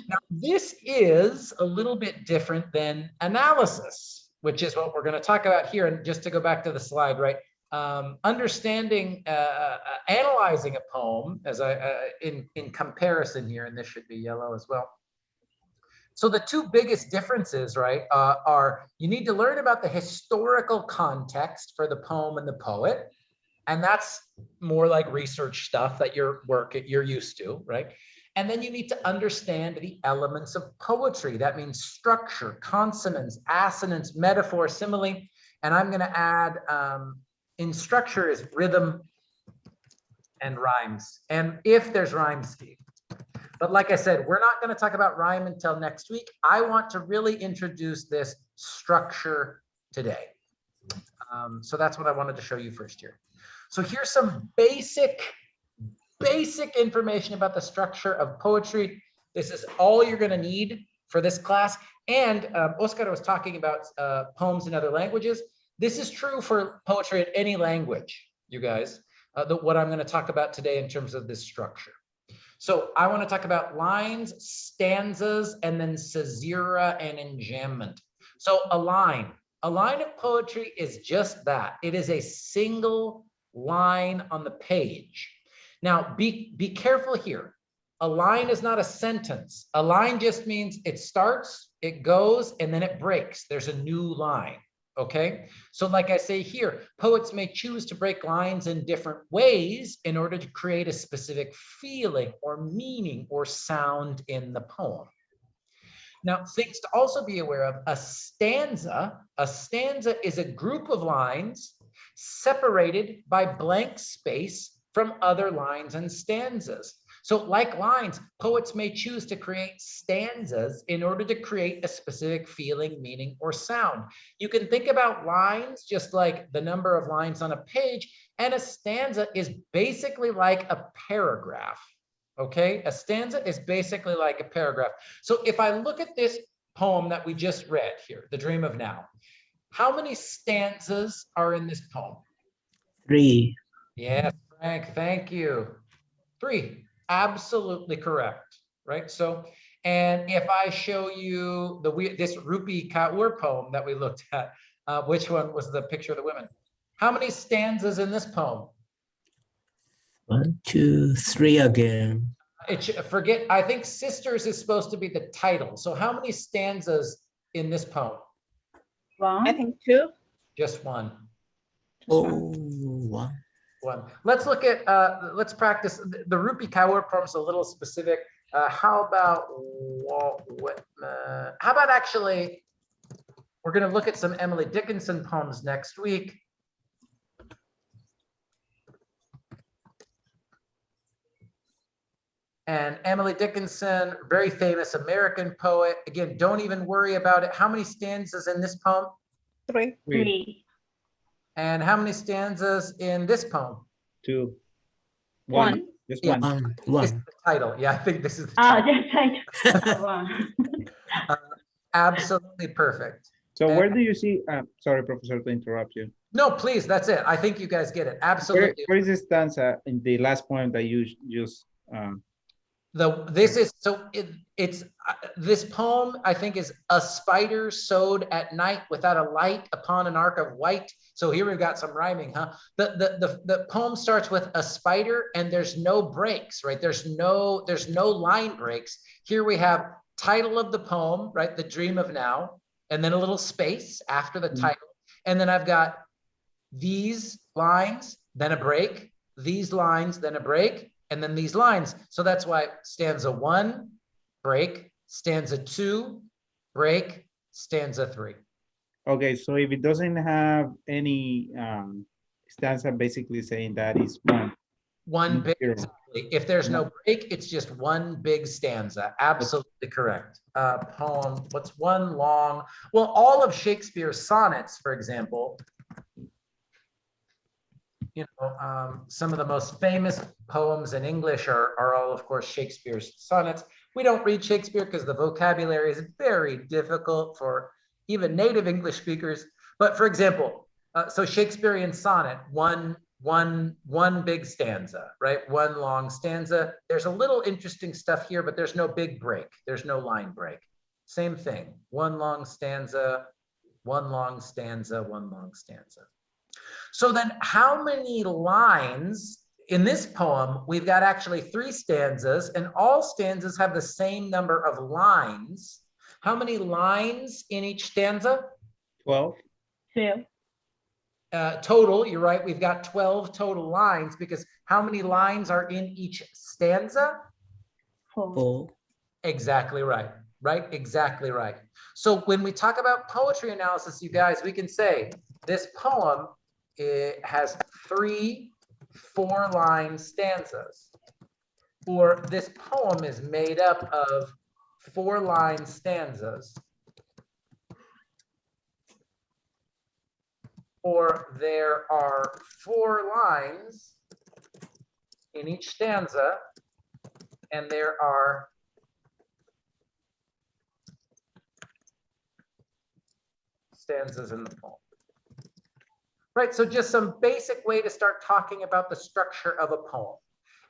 Now, this is a little bit different than analysis, which is what we're going to talk about here. And just to go back to the slide, right? Understanding, analyzing a poem, as in comparison here, and this should be yellow as well. So the two biggest differences, right, are you need to learn about the historical context for the poem and the poet. And that's more like research stuff that you're used to, right? And then you need to understand the elements of poetry. That means structure, consonants, assonance, metaphor, simile. And I'm going to add in structure is rhythm and rhymes. And if there's rhyme scheme. But like I said, we're not going to talk about rhyme until next week. I want to really introduce this structure today. So that's what I wanted to show you first here. So here's some basic information about the structure of poetry. This is all you're going to need for this class. And Oscar was talking about poems in other languages. This is true for poetry in any language, you guys, what I'm going to talk about today in terms of this structure. So I want to talk about lines, stanzas, and then caesura and enjambment. So a line of poetry is just that. It is a single line on the page. Now, be careful here. A line is not a sentence. A line just means it starts, it goes, and then it breaks. There's a new line, okay? So like I say here, poets may choose to break lines in different ways in order to create a specific feeling or meaning or sound in the poem. Now, things to also be aware of, a stanza is a group of lines separated by blank space from other lines and stanzas. So like lines, poets may choose to create stanzas in order to create a specific feeling, meaning, or sound. You can think about lines just like the number of lines on a page, and a stanza is basically like a paragraph. Okay, a stanza is basically like a paragraph. So if I look at this poem that we just read here, The Dream of Now, how many stanzas are in this poem? 3. Yes, Frank, thank you. 3, absolutely correct, right? So, and if I show you this Rupi Kaur poem that we looked at, which one was the picture of the women? How many stanzas in this poem? 1, 2, 3 again. I think Sisters is supposed to be the title. So how many stanzas in this poem? I think 2. Just 1. Oh, 1. 1. Let's look at, let's practice. The Rupi Kaur poem is a little specific. How about actually, we're going to look at some Emily Dickinson poems next week. And Emily Dickinson, very famous American poet. Again, don't even worry about it. How many stanzas in this poem? 3. 3. And how many stanzas in this poem? 2. 1. Just Yeah. 1. This is the title. Yeah, I think this is the Ah, title. that's right. 1. Absolutely perfect. So where do you see, sorry, Professor, to interrupt you. No, please, that's it. I think you guys get it. Absolutely. Where is the stanza in the last poem that you just, This poem, I think, is a spider sewed at night without a light upon an arc of white. So here we've got some rhyming, huh? The poem starts with a spider and there's no breaks, right? There's no line breaks. Here we have title of the poem, right? The Dream of Now, and then a little space after the title. And then I've got these lines, then a break, these lines, then a break, and then these lines. So that's why stanza 1, break, stanza 2, break, stanza 3. okay, so if it doesn't have any stanza basically saying that is 1. One big, Zero. exactly. If there's no break, it's just one big stanza. Absolutely correct. Poem, what's one long? Well, all of Shakespeare's sonnets, for example, you know, some of the most famous poems in English are all, of course, Shakespeare's sonnets. We don't read Shakespeare because the vocabulary is very difficult for even native English speakers. But for example, so Shakespearean sonnet, one one big stanza, right? One long stanza. There's a little interesting stuff here, but there's no big break. There's no line break. Same thing, one long stanza, one long stanza, one long stanza. So then how many lines in this poem? We've got actually 3 stanzas, and all stanzas have the same number of lines. How many lines in each stanza? 12. 12. Total, you're right, we've got 12 total lines, because how many lines are in each stanza? 4. 4. Exactly right, right? Exactly right. So when we talk about poetry analysis, you guys, we can say this poem, it has 3 4-line stanzas, or this poem is made up of 4-line stanzas, or there are 4 lines in each stanza, and there are stanzas in the poem. Right, so just some basic way to start talking about the structure of a poem.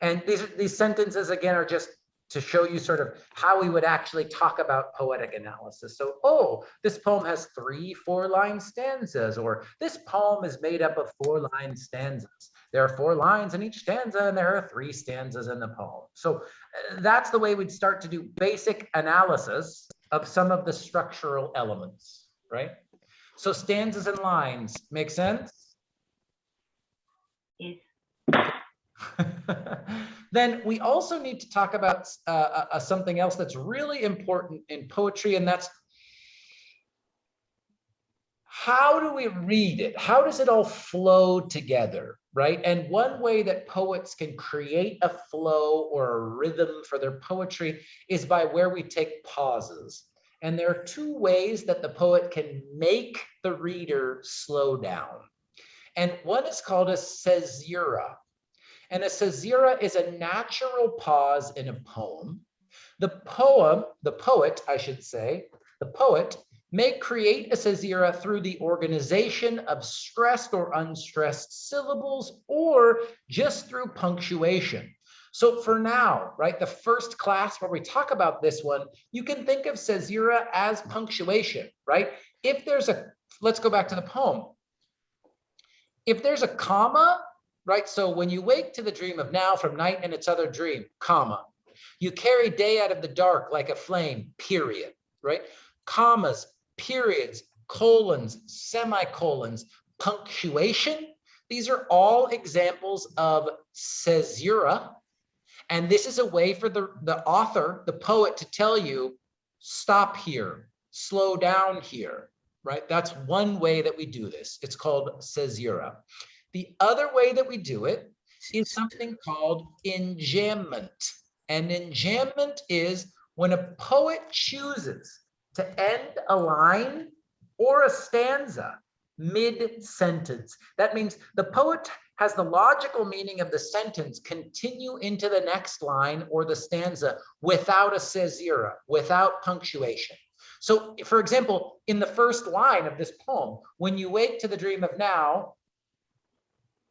And these sentences, again, are just to show you sort of how we would actually talk about poetic analysis. So, oh, this poem has 3 4-line stanzas, or this poem is made up of 4-line stanzas. There are 4 lines in each stanza, and there are 3 stanzas in the poem. So that's the way we'd start to do basic analysis of some of the structural elements, right? So stanzas and lines, make sense? Yes. Then we also need to talk about something else that's really important in poetry, and that's how do we read it? How does it all flow together, right? And one way that poets can create a flow or a rhythm for their poetry is by where we take pauses. And there are 2 ways that the poet can make the reader slow down. And one is called a caesura. And a caesura is a natural pause in a poem. The poet, I should say, the poet may create a caesura through the organization of stressed or unstressed syllables, or just through punctuation. So for now, right, the first class where we talk about this one, you can think of caesura as punctuation, right? If there's a, let's go back to the poem. If there's a comma, right? So when you wake to the dream of now from night and its other dream, comma. You carry day out of the dark like a flame, period, right? Commas, periods, colons, semicolons, punctuation. These are all examples of caesura. And this is a way for the author, the poet, to tell you, stop here, slow down here, right? That's one way that we do this. It's called caesura. The other way that we do it is something called enjambment. And enjambment is when a poet chooses to end a line or a stanza mid-sentence. That means the poet has the logical meaning of the sentence continue into the next line or the stanza without a caesura, without punctuation. So, for example, in the first line of this poem, when you wake to the dream of now,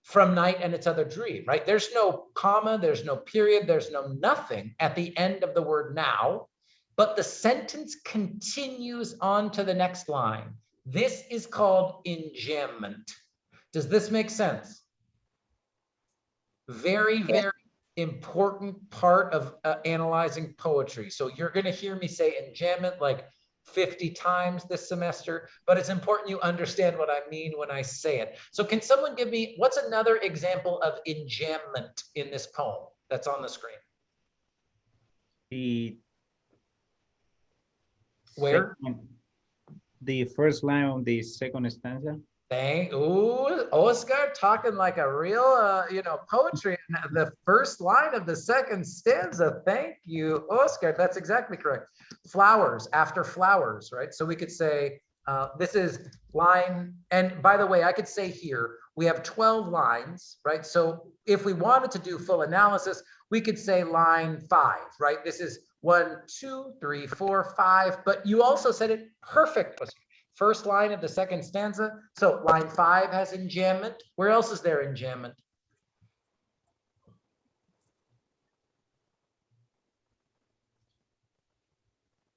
from night and its other dream, right? There's no comma, there's no period, there's no nothing at the end of the word now, but the sentence continues on to the next line. This is called enjambment. Does this make sense? Very, very important part of analyzing poetry. So you're going to hear me say enjambment like 50 times this semester, but it's important you understand what I mean when I say it. So can someone give me, what's another example of enjambment in this poem that's on the screen? The first line of the second stanza. Ooh, Oscar talking like a real, poetry. The first line of the second stanza. Thank you, Oscar. That's exactly correct. Flowers after flowers, right? So we could say this is line. And by the way, I could say here we have 12 lines, right? So if we wanted to do full analysis, we could say line 5, right? This is 1, 2, 3, 4, 5. But you also said it perfect, Oscar. First line of the second stanza. So line 5 has enjambment. Where else is there enjambment?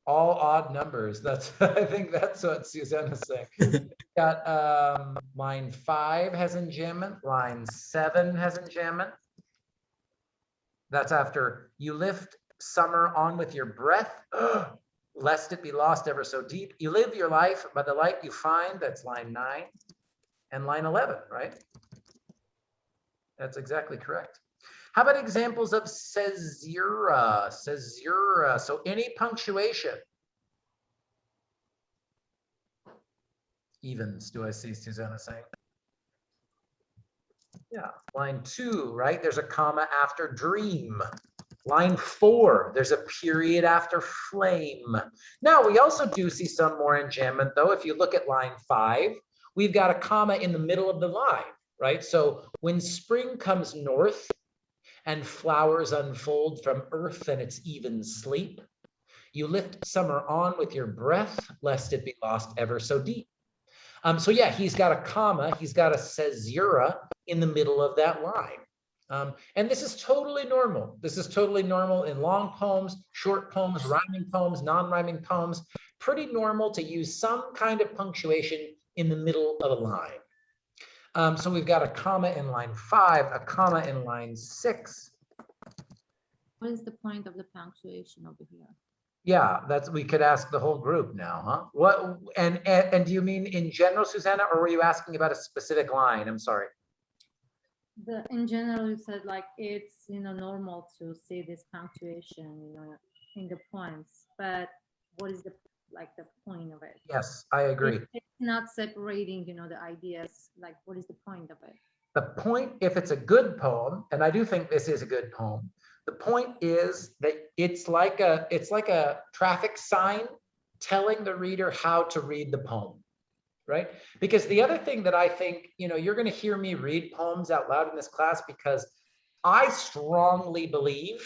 All odd numbers. That's, I think that's what Susanna's saying. Got line 5 has enjambment, line 7 has enjambment. That's after you lift summer on with your breath, lest it be lost ever so deep. You live your life by the light you find. That's line 9 and line 11, right? That's exactly correct. How about examples of caesura? Caesura. So any punctuation. Evens, do I see Susanna saying? Yeah, line 2, right? There's a comma after dream. Line 4, there's a period after flame. Now, we also do see some more enjambment, though. If you look at line 5, we've got a comma in the middle of the line, right? So when spring comes north and flowers unfold from earth and its even sleep, you lift summer on with your breath, lest it be lost ever so deep. So yeah, he's got a comma, he's got a caesura in the middle of that line. And this is totally normal. This is totally normal in long poems, short poems, rhyming poems, non-rhyming poems. Pretty normal to use some kind of punctuation in the middle of a line. So we've got a comma in line 5, a comma in line 6. What is the point of the punctuation over here? Yeah, that's, we could ask the whole group now, huh? What, and do you mean in general, Susanna, or were you asking about a specific line? I'm sorry. In general, you said like it's, you know, normal to see this punctuation, you know, in the poems, but what is the point of it? Yes, I agree. It's not separating, you know, the ideas. Like, what is the point of it? The point, if it's a good poem, and I do think this is a good poem, the point is that it's like a traffic sign telling the reader how to read the poem, right? Because the other thing that I think, you know, you're going to hear me read poems out loud in this class because I strongly believe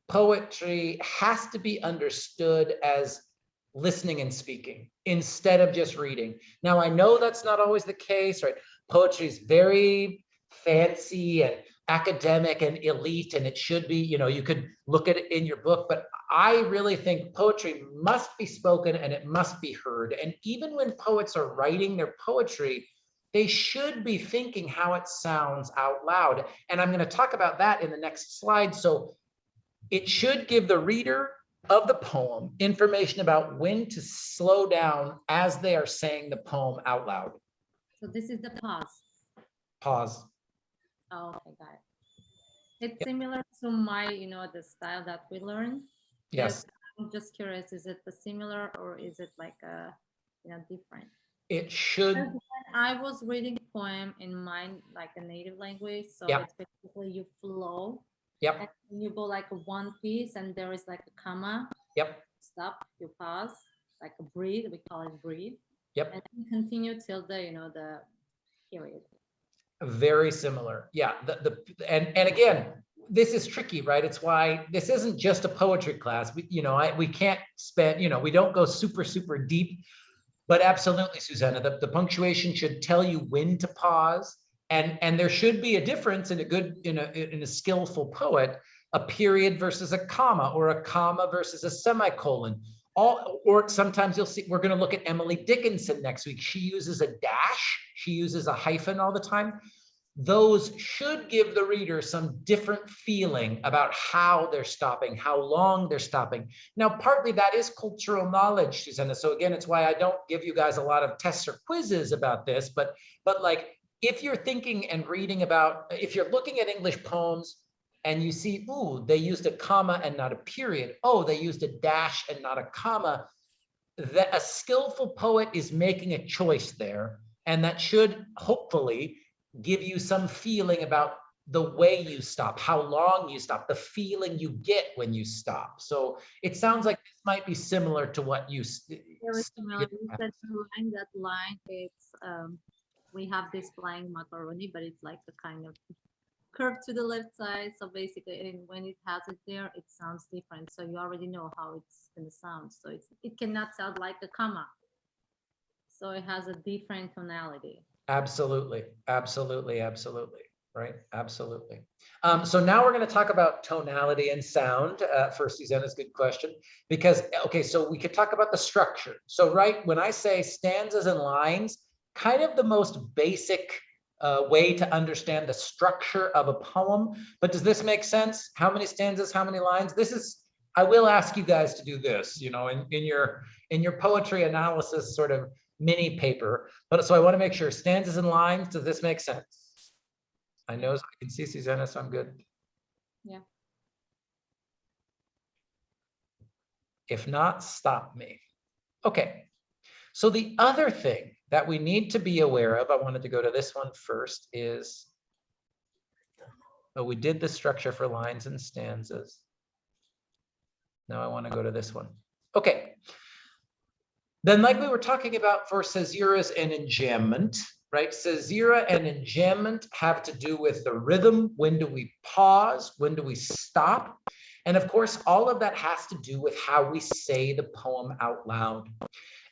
poetry has to be understood as listening and speaking instead of just reading. Now, I know that's not always the case, right? Poetry is very fancy and academic and elite, and it should be, you know, you could look at it in your book, but I really think poetry must be spoken and it must be heard. And even when poets are writing their poetry, they should be thinking how it sounds out loud. And I'm going to talk about that in the next slide. So it should give the reader of the poem information about when to slow down as they are saying the poem out loud. So this is the pause. Pause. Oh, okay, got it. It's similar to my, you know, the style that we learn. Yes. I'm just curious, is it the similar or is it like a, you know, different? It should. When I was reading a poem in mine, like a native language, so Yep. it's basically you flow. Yep. And you go like a one piece and there is like a comma. Yep. Stop, you pause, like a breathe, we call it breathe. Yep. And then continue till the, you know, the period. Very similar. Yeah. And again, this is tricky, right? It's why this isn't just a poetry class. We can't spend, we don't go super, super deep, but absolutely, Susanna, the punctuation should tell you when to pause. And there should be a difference in a skillful poet, a period versus a comma, or a comma versus a semicolon. Or sometimes you'll see, we're going to look at Emily Dickinson next week. She uses a dash, she uses a hyphen all the time. Those should give the reader some different feeling about how they're stopping, how long they're stopping. Now, partly that is cultural knowledge, Susanna. So again, it's why I don't give you guys a lot of tests or quizzes about this, but like, if you're thinking and reading about, if you're looking at English poems and you see, ooh, they used a comma and not a period. Oh, they used a dash and not a comma. That a skillful poet is making a choice there. And that should hopefully give you some feeling about the way you stop, how long you stop, the feeling you get when you stop. So it sounds like this might be similar to what you. Very similar. You said that line, it's we have this flying macaroni, but it's like a kind of curve to the left side. So basically, and when it has it there, it sounds different. So you already know how it's gonna sound. So it cannot sound like a comma. So it has a different tonality. Absolutely, absolutely, absolutely. right? Absolutely. So now we're going to talk about tonality and sound for Susanna's good question, because, okay, so we could talk about the structure. So, right, when I say stanzas and lines, kind of the most basic way to understand the structure of a poem. But does this make sense? How many stanzas, how many lines? This is, I will ask you guys to do this, you know, in your poetry analysis sort of mini paper. But so I want to make sure stanzas and lines, does this make sense? I know I can see Susanna, so I'm good. Yeah. If not, stop me. Okay. So the other thing that we need to be aware of, I wanted to go to this one first, is, oh, we did the structure for lines and stanzas. Now I want to go to this one. Okay. Then, like we were talking about for caesuras and enjambment, right? Caesura and enjambment have to do with the rhythm. When do we pause? When do we stop? And of course, all of that has to do with how we say the poem out loud.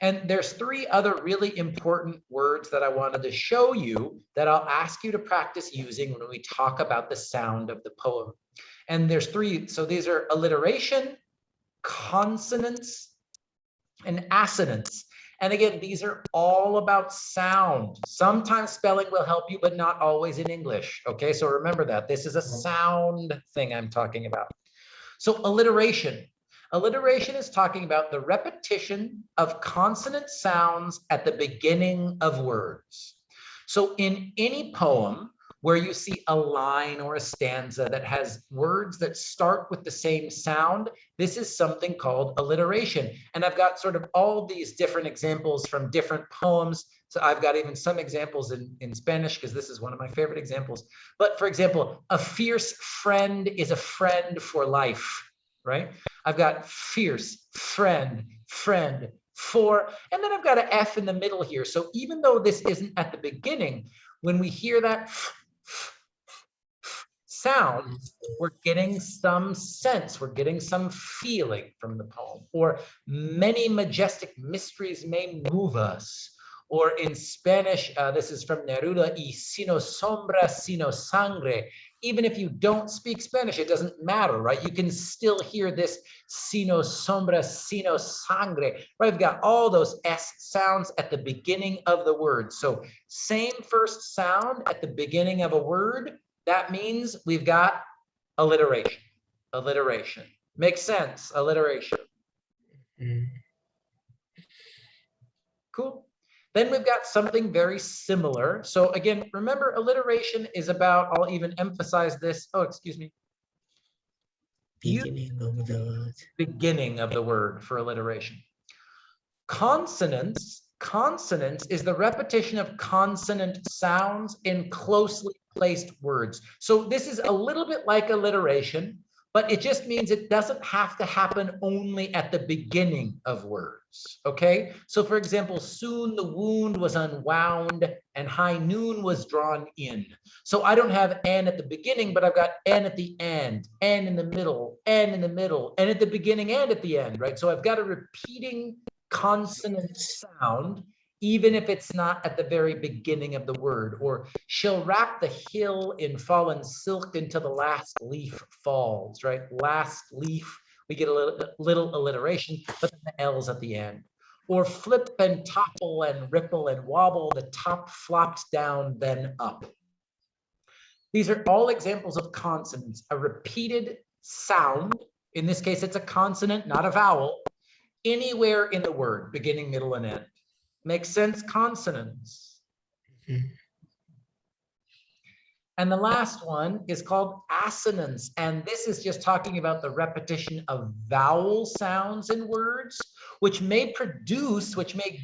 And there's three other really important words that I wanted to show you that I'll ask you to practice using when we talk about the sound of the poem. And there's three. So these are alliteration, consonants, and assonance. And again, these are all about sound. Sometimes spelling will help you, but not always in English. Okay, so remember that. This is a sound thing I'm talking about. So alliteration. Alliteration is talking about the repetition of consonant sounds at the beginning of words. So in any poem where you see a line or a stanza that has words that start with the same sound, this is something called alliteration. And I've got sort of all these different examples from different poems. So I've got even some examples in Spanish, because this is one of my favorite examples. But for example, a fierce friend is a friend for life, right? I've got fierce, friend, friend, for, and then I've got an F in the middle here. So even though this isn't at the beginning, when we hear that sound, we're getting some sense, we're getting some feeling from the poem. Or many majestic mysteries may move us. Or in Spanish, this is from Neruda, y sino sombra, sino sangre. Even if you don't speak Spanish, it doesn't matter, right? You can still hear this sino sombra, sino sangre, right? We've got all those S sounds at the beginning of the word. So same first sound at the beginning of a word, that means we've got alliteration. Alliteration. Makes sense, alliteration. Cool. Then we've got something very similar. So again, remember, alliteration is about, I'll even emphasize this. Oh, excuse me. Beginning of the word. Beginning of the word for alliteration. Consonants. Consonants is the repetition of consonant sounds in closely placed words. So this is a little bit like alliteration, but it just means it doesn't have to happen only at the beginning of words, okay? So for example, soon the wound was unwound and high noon was drawn in. So I don't have N at the beginning, but I've got N at the end, N in the middle, N in the middle, and at the beginning and at the end, right? So I've got a repeating consonant sound, even if it's not at the very beginning of the word. Or she'll wrap the hill in fallen silk until the last leaf falls, right? Last leaf, we get a little alliteration, but then the L's at the end. Or flip and topple and ripple and wobble, the top flopped down, then up. These are all examples of consonants, a repeated sound. In this case, it's a consonant, not a vowel, anywhere in the word, beginning, middle, and end. Makes sense? Consonants. And the last one is called assonance. And this is just talking about the repetition of vowel sounds in words, which may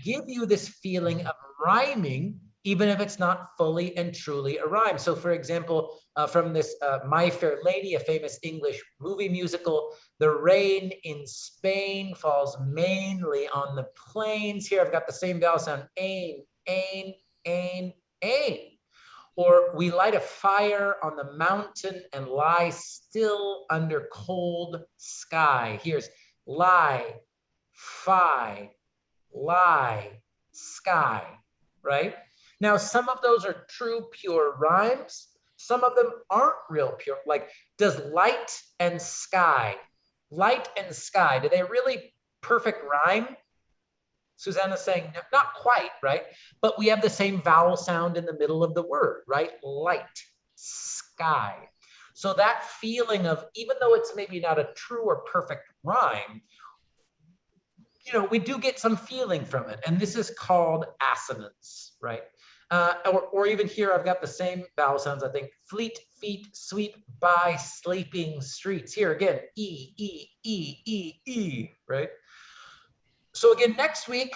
give you this feeling of rhyming, even if it's not fully and truly a rhyme. So for example, from this My Fair Lady, a famous English movie musical, the rain in Spain falls mainly on the plains. Here I've got the same vowel sound, ain, ain, ain, ain. Or we light a fire on the mountain and lie still under cold sky. Here's lie, fi, lie, sky, right? Now, some of those are true, pure rhymes, Some of them aren't real pure. Like, does light and sky, do they really perfect rhyme? Susanna's saying, not quite, right? But we have the same vowel sound in the middle of the word, right? Light, sky. So that feeling of, even though it's maybe not a true or perfect rhyme, you know, we do get some feeling from it. And this is called assonance, right? Or even here, I've got the same vowel sounds, I think. Fleet, feet, sweep by sleeping streets. Here again, E, E, E, E, E, right? So again, next week,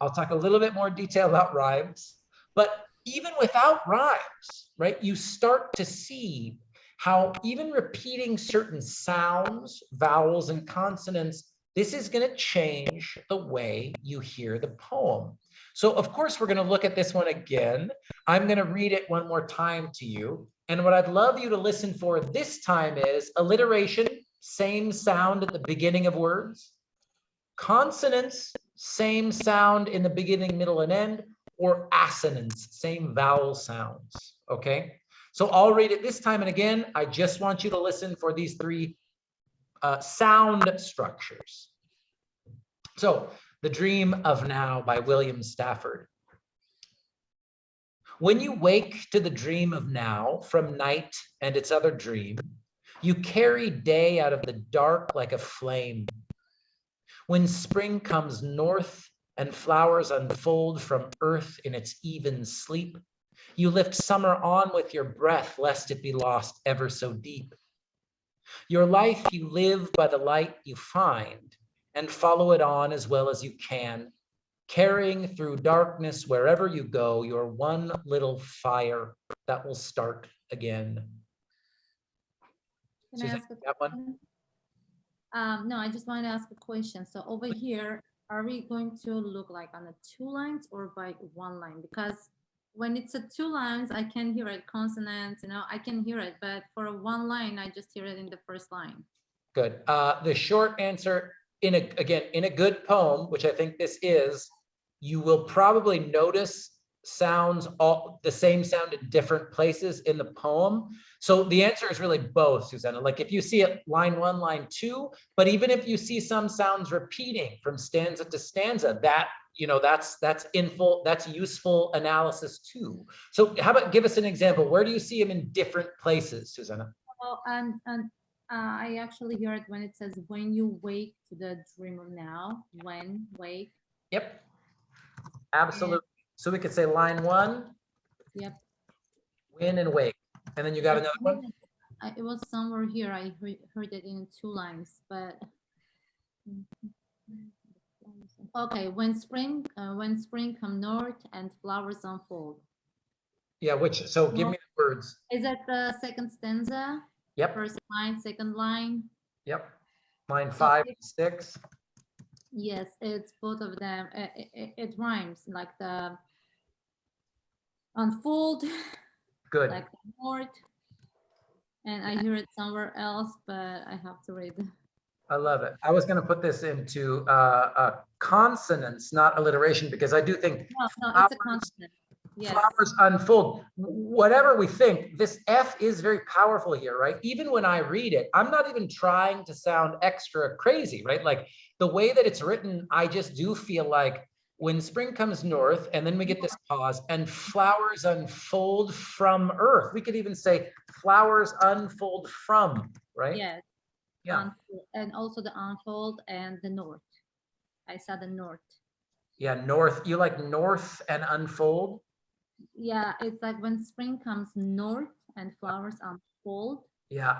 I'll talk a little bit more detail about rhymes, but even without rhymes, right, you start to see how even repeating certain sounds, vowels, and consonants, this is going to change the way you hear the poem. So of course, we're going to look at this one again. I'm going to read it one more time to you. And what I'd love you to listen for this time is alliteration, same sound at the beginning of words. Consonants, same sound in the beginning, middle, and end, or assonance, same vowel sounds, okay? So I'll read it this time, and again, I just want you to listen for these three sound structures. So, The Dream of Now by William Stafford. When you wake to the dream of now from night and its other dream, you carry day out of the dark like a flame. When spring comes north and flowers unfold from earth in its even sleep, you lift summer on with your breath, lest it be lost ever so deep. Your life you live by the light you find, and follow it on as well as you can, carrying through darkness wherever you go, your one little fire that will start again. Can I ask a question? No, I just wanted to ask a question. So over here, are we going to look like on the two lines or by one line? Because when it's a two lines, I can hear it consonants, you know, I can hear it, but for a one line, I just hear it in the first line. Good. The short answer, in a good poem, which I think this is, you will probably notice sounds, all the same sound in different places in the poem. So the answer is really both, Susanna. Like if you see it line 1, line 2, but even if you see some sounds repeating from stanza to stanza, that, you know, that's useful analysis too. So how about give us an example? Where do you see them in different places, Susanna? Well, and I actually hear it when it says, when you wake to the dream of now, when, wake. Yep, absolutely. So we could say line 1. Yep. Win and wake. And then you got another one? It was somewhere here. I heard it in 2 lines, but okay. When spring come north and flowers unfold. Yeah, so give me the words. Is that the second stanza? Yep. First line, second line. Yep. Line 5 and 6. Yes, it's both of them. It rhymes, like the unfold. Good. Like the north. And I hear it somewhere else, but I have to read. I love it. I was going to put this into consonants, not alliteration, because I do think no, it's a consonant. Yes. Flowers unfold. Whatever we think, this F is very powerful here, right? Even when I read it, I'm not even trying to sound extra crazy, right? Like the way that it's written, I just do feel like when spring comes north, and then we get this pause, and flowers unfold from earth. We could even say flowers unfold from, right? Yes. Yeah. And also the unfold and the north. I saw the north. Yeah, north. You like north and unfold? Yeah, it's like when spring comes north and flowers unfold. Yeah.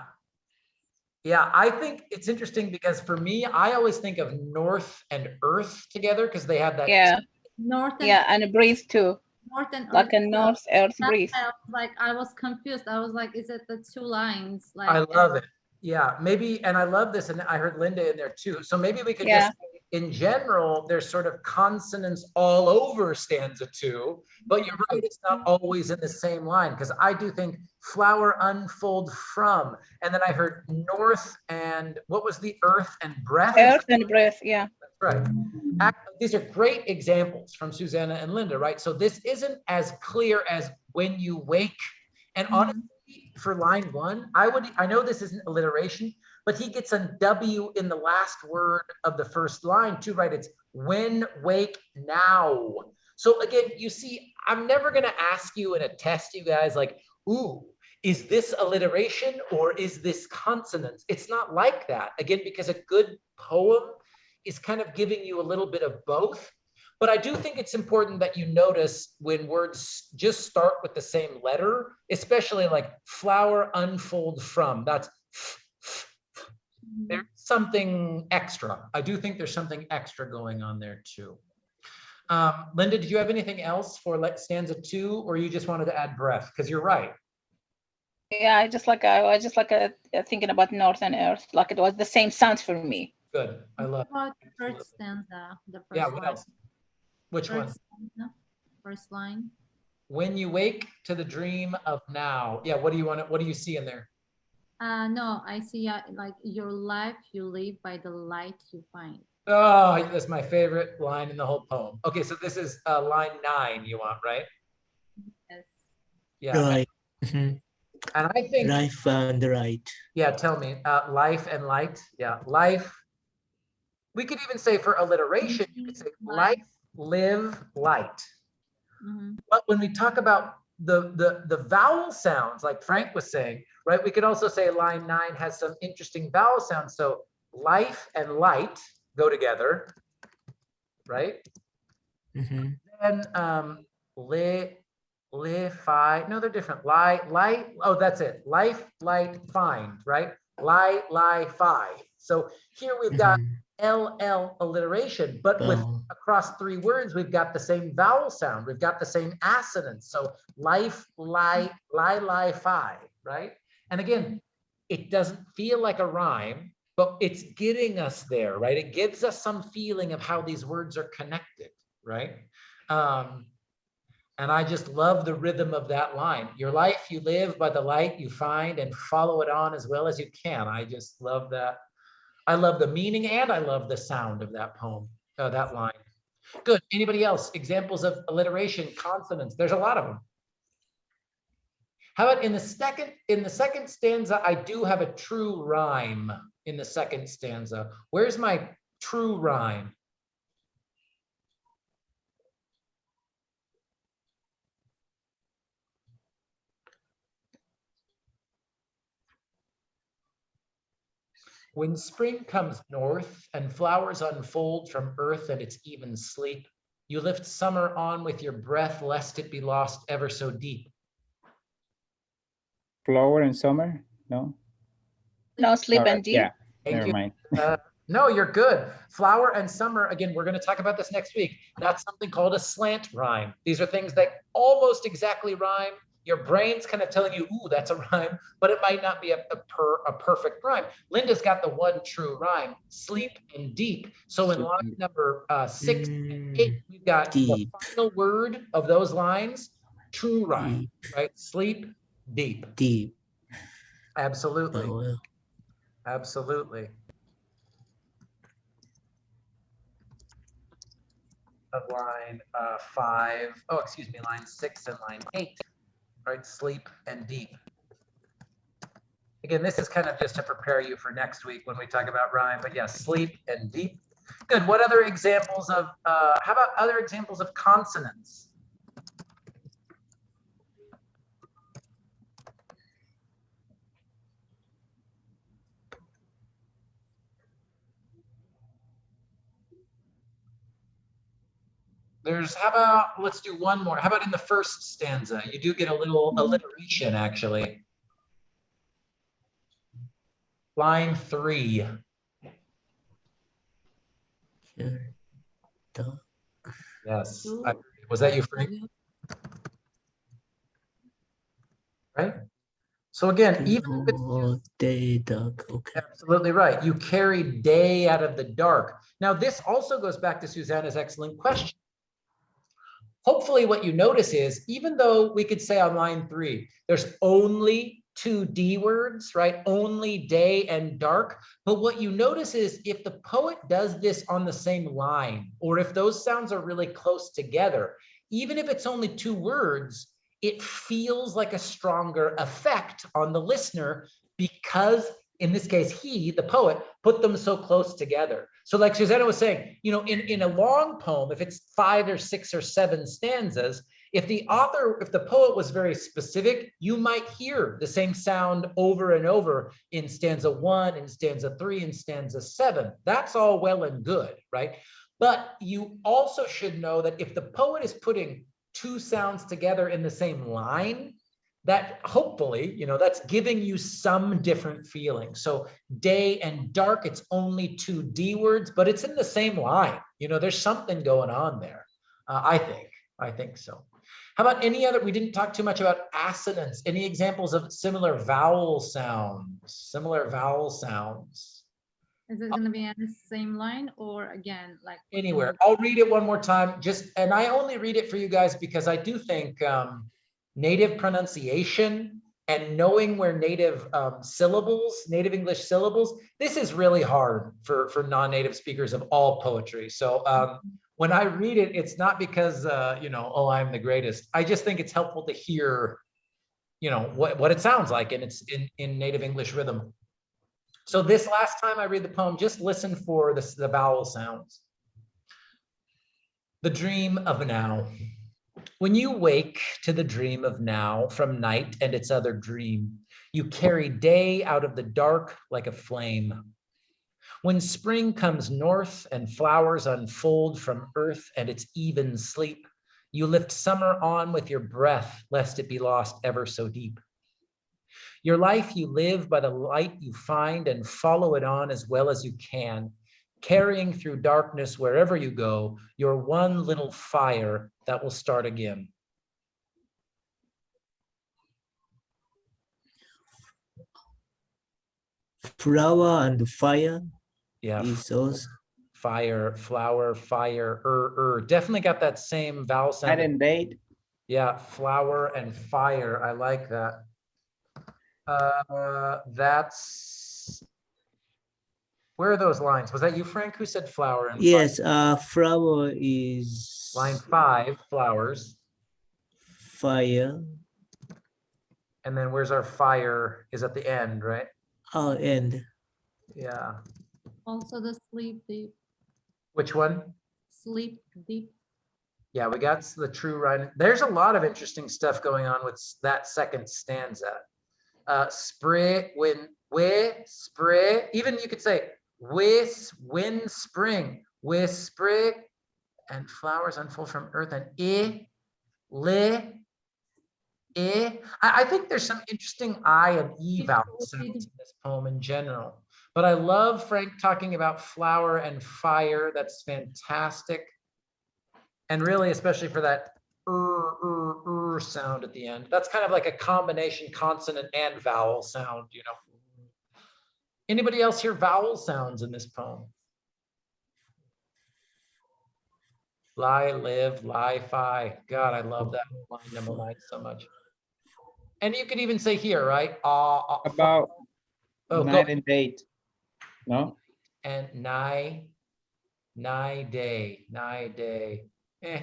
Yeah, I think it's interesting because for me, I always think of north and earth together because they have that. Yeah. North and and breathe too. North and earth. Like a north earth breathe. Like I was confused. I was like, is it the 2 lines? Like I love it. Yeah, maybe, and I love this, and I heard Linda in there too. So maybe we could just say, in general, there's sort of consonants all over stanza 2, but you're right, it's not always in the same line, because I do think flower unfold from, and then I heard north and what was the earth and breath? Earth and breath, yeah. That's right. These are great examples from Susanna and Linda, right? So this isn't as clear as when you wake, and honestly, for line 1, I know this isn't alliteration, but he gets a W in the last word of the first line too, right? It's when, wake, now. So again, you see, I'm never going to ask you in a test, you guys, like, ooh, is this alliteration or is this consonants? It's not like that. Again, because a good poem is kind of giving you a little bit of both. But I do think it's important that you notice when words just start with the same letter, especially like flower unfold from. That's there's something extra. I do think there's something extra going on there too. Linda, did you have anything else for stanza 2, or you just wanted to add breath? Because you're right. Yeah, I was just thinking about north and earth, like it was the same sound for me. Good. I love it. About the first stanza, the first Yeah, what line. else? Which one? Stanza, first line. When you wake to the dream of now. Yeah, what do you see in there? No, I see like your life you live by the light you find. Oh, that's my favorite line in the whole poem. Okay, so this is line 9 you want, right? Yes. Yeah. Right. And I think Life on the right. Yeah, tell me. Life and light. Yeah, life. We could even say for alliteration, you could say life, live, light. But when we talk about the vowel sounds, like Frank was saying, right, we could also say line 9 has some interesting vowel sounds. So life and light go together, right? Mhm. Then fi, no, they're different. Light, oh, that's it. Life, light, find, right? Fi. So here we've got Mhm. LL alliteration, but with Vowel. across 3 words, we've got the same vowel sound. We've got the same assonance. So life, fi, right? And again, it doesn't feel like a rhyme, but it's getting us there, right? It gives us some feeling of how these words are connected, right? And I just love the rhythm of that line. Your life you live by the light you find and follow it on as well as you can. I just love that. I love the meaning and I love the sound of that poem, that line. Good. Anybody else? Examples of alliteration, consonants. There's a lot of them. How about in the second stanza, I do have a true rhyme in the second stanza. Where's my true rhyme? When spring comes north and flowers unfold from earth and its even sleep, you lift summer on with your breath, lest it be lost ever so deep. Flower and summer? No? No, sleep and deep. Yeah, Thank never you. mind. No, you're good. Flower and summer, again, we're going to talk about this next week. That's something called a slant rhyme. These are things that almost exactly rhyme. Your brain's kind of telling you, ooh, that's a rhyme, but it might not be a perfect rhyme. Linda's got the one true rhyme, sleep and deep. So in line number 6 and 8, we've got Deep. the final word of those lines, true rhyme, Deep. right? Sleep, deep. Deep. Absolutely. Vowel. Absolutely. Of line 5, oh, excuse me, line 6 and line 8, right? Sleep and deep. Again, this is kind of just to prepare you for next week when we talk about rhyme, but yes, sleep and deep. Good. What other examples of, how about other examples of consonants? How about, let's do one more. How about in the first stanza? You do get a little alliteration, actually. Line 3. Sure. Dog. Yes. Was that you, Frank? Right? So again, even if it's day, dog. Okay. absolutely right. You carry day out of the dark. Now, this also goes back to Susanna's excellent question. Hopefully what you notice is, even though we could say on line 3, there's only 2 D words, right? Only day and dark. But what you notice is if the poet does this on the same line, or if those sounds are really close together, even if it's only 2 words, it feels like a stronger effect on the listener because in this case, he, the poet, put them so close together. So like Susanna was saying, you know, in a long poem, if it's 5 or 6 or 7 stanzas, if the poet was very specific, you might hear the same sound over and over in stanza 1, in stanza 3, in stanza 7. That's all well and good, right? But you also should know that if the poet is putting 2 sounds together in the same line, that hopefully, you know, that's giving you some different feeling. So day and dark, it's only 2 D words, but it's in the same line. You know, there's something going on there. I think so. How about any other, we didn't talk too much about assonance. Any examples of similar vowel sounds? Similar vowel sounds? Is it going to be on the same line or again, like Anywhere? I'll read it one more time. And I only read it for you guys because I do think native pronunciation and knowing where native native English syllables, this is really hard for non-native speakers of all poetry. So when I read it, it's not because, you know, oh, I'm the greatest. I just think it's helpful to hear, you know, what it sounds like, and it's in native English rhythm. So this last time I read the poem, just listen for the vowel sounds. The dream of now. When you wake to the dream of now from night and its other dream, you carry day out of the dark like a flame. When spring comes north and flowers unfold from earth and its even sleep, you lift summer on with your breath, lest it be lost ever so deep. Your life you live by the light you find and follow it on as well as you can, carrying through darkness wherever you go, your one little fire that will start again. Flower and fire. Yeah. Is also Fire, flower, fire, definitely got that same vowel sound. Night and day. Yeah, flower and fire. I like that. That's, where are those lines? Was that you, Frank, who said flower and yes. fire? Flower is Line 5, flowers. fire. And then where's our fire? Is at the end, right? And Yeah. Also the sleep deep, Which one? sleep deep. Yeah, we got the true rhyme. There's a lot of interesting stuff going on with that second stanza. Spray, when, spray, even you could say, when spring, spray, and flowers unfold from earth, and I think there's some interesting I and E vowel sounds in this poem in general. But I love Frank talking about flower and fire. That's fantastic. And really, especially for that sound at the end. That's kind of like a combination consonant and vowel sound, you know. Anybody else hear vowel sounds in this poem? Lie, live, lie, fi. God, I love that line number 9 so much. And you could even say here, right? About night and day. No? And nigh day.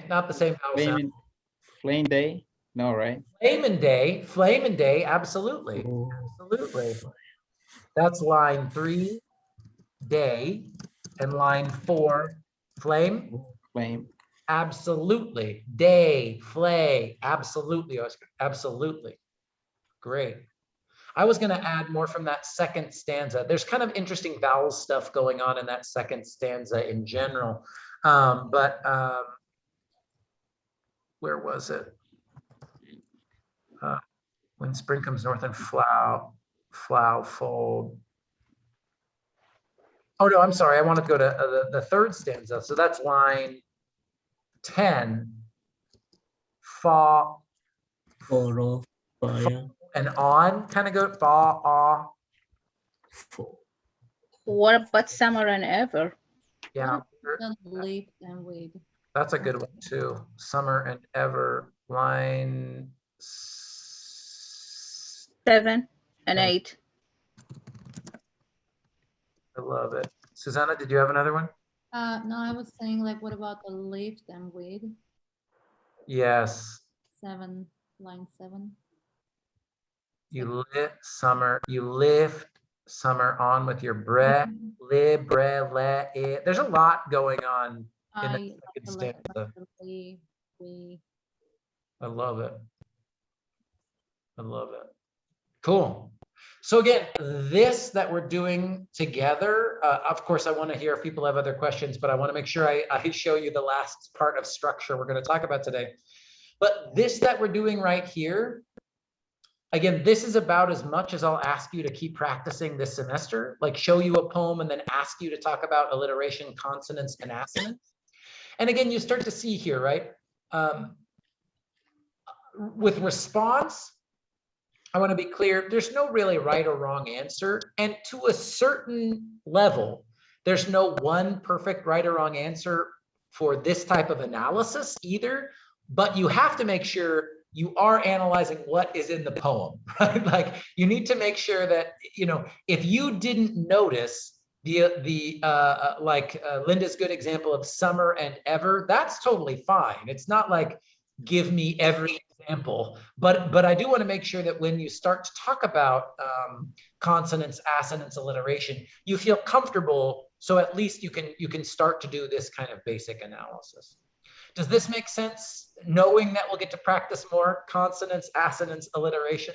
Not the same vowel sound. Flame day? No, right? Flame and day, absolutely. Absolutely. That's line 3, day, and line 4, flame. Flame. Absolutely. Day, flay, absolutely, Oscar. Absolutely. Great. I was going to add more from that second stanza. There's kind of interesting vowel stuff going on in that second stanza in general. Where was it? When spring comes north and flower fold. Oh no, I'm sorry. I want to go to the third stanza. So that's line 10. Fa. For fire. And on, kind of go fa, What about summer and ever? Yeah. Leap and wait. That's a good one too. Summer and ever. Line 7 and 8. I love it. Susanna, did you have another one? No, I was saying like, what about the lift and wait? Yes. 7. line 7. You lift summer on with your breath. Le, bre, le, it. There's a lot going on in the I second like stanza. we I love it. I love it. Cool. So again, this that we're doing together, of course, I want to hear if people have other questions, but I want to make sure I show you the last part of structure we're going to talk about today. But this that we're doing right here, again, this is about as much as I'll ask you to keep practicing this semester, like show you a poem and then ask you to talk about alliteration, consonants, and assonance. And again, you start to see here, right? With response, I want to be clear, there's no really right or wrong answer. And to a certain level, there's no one perfect right or wrong answer for this type of analysis either, but you have to make sure you are analyzing what is in the poem, right? Like you need to make sure that, you know, if you didn't notice Linda's good example of summer and ever, that's totally fine. It's not like give me every example, but I do want to make sure that when you start to talk about consonants, assonance, alliteration, you feel comfortable, so at least you can start to do this kind of basic analysis. Does this make sense? Knowing that we'll get to practice more consonants, assonance, alliteration.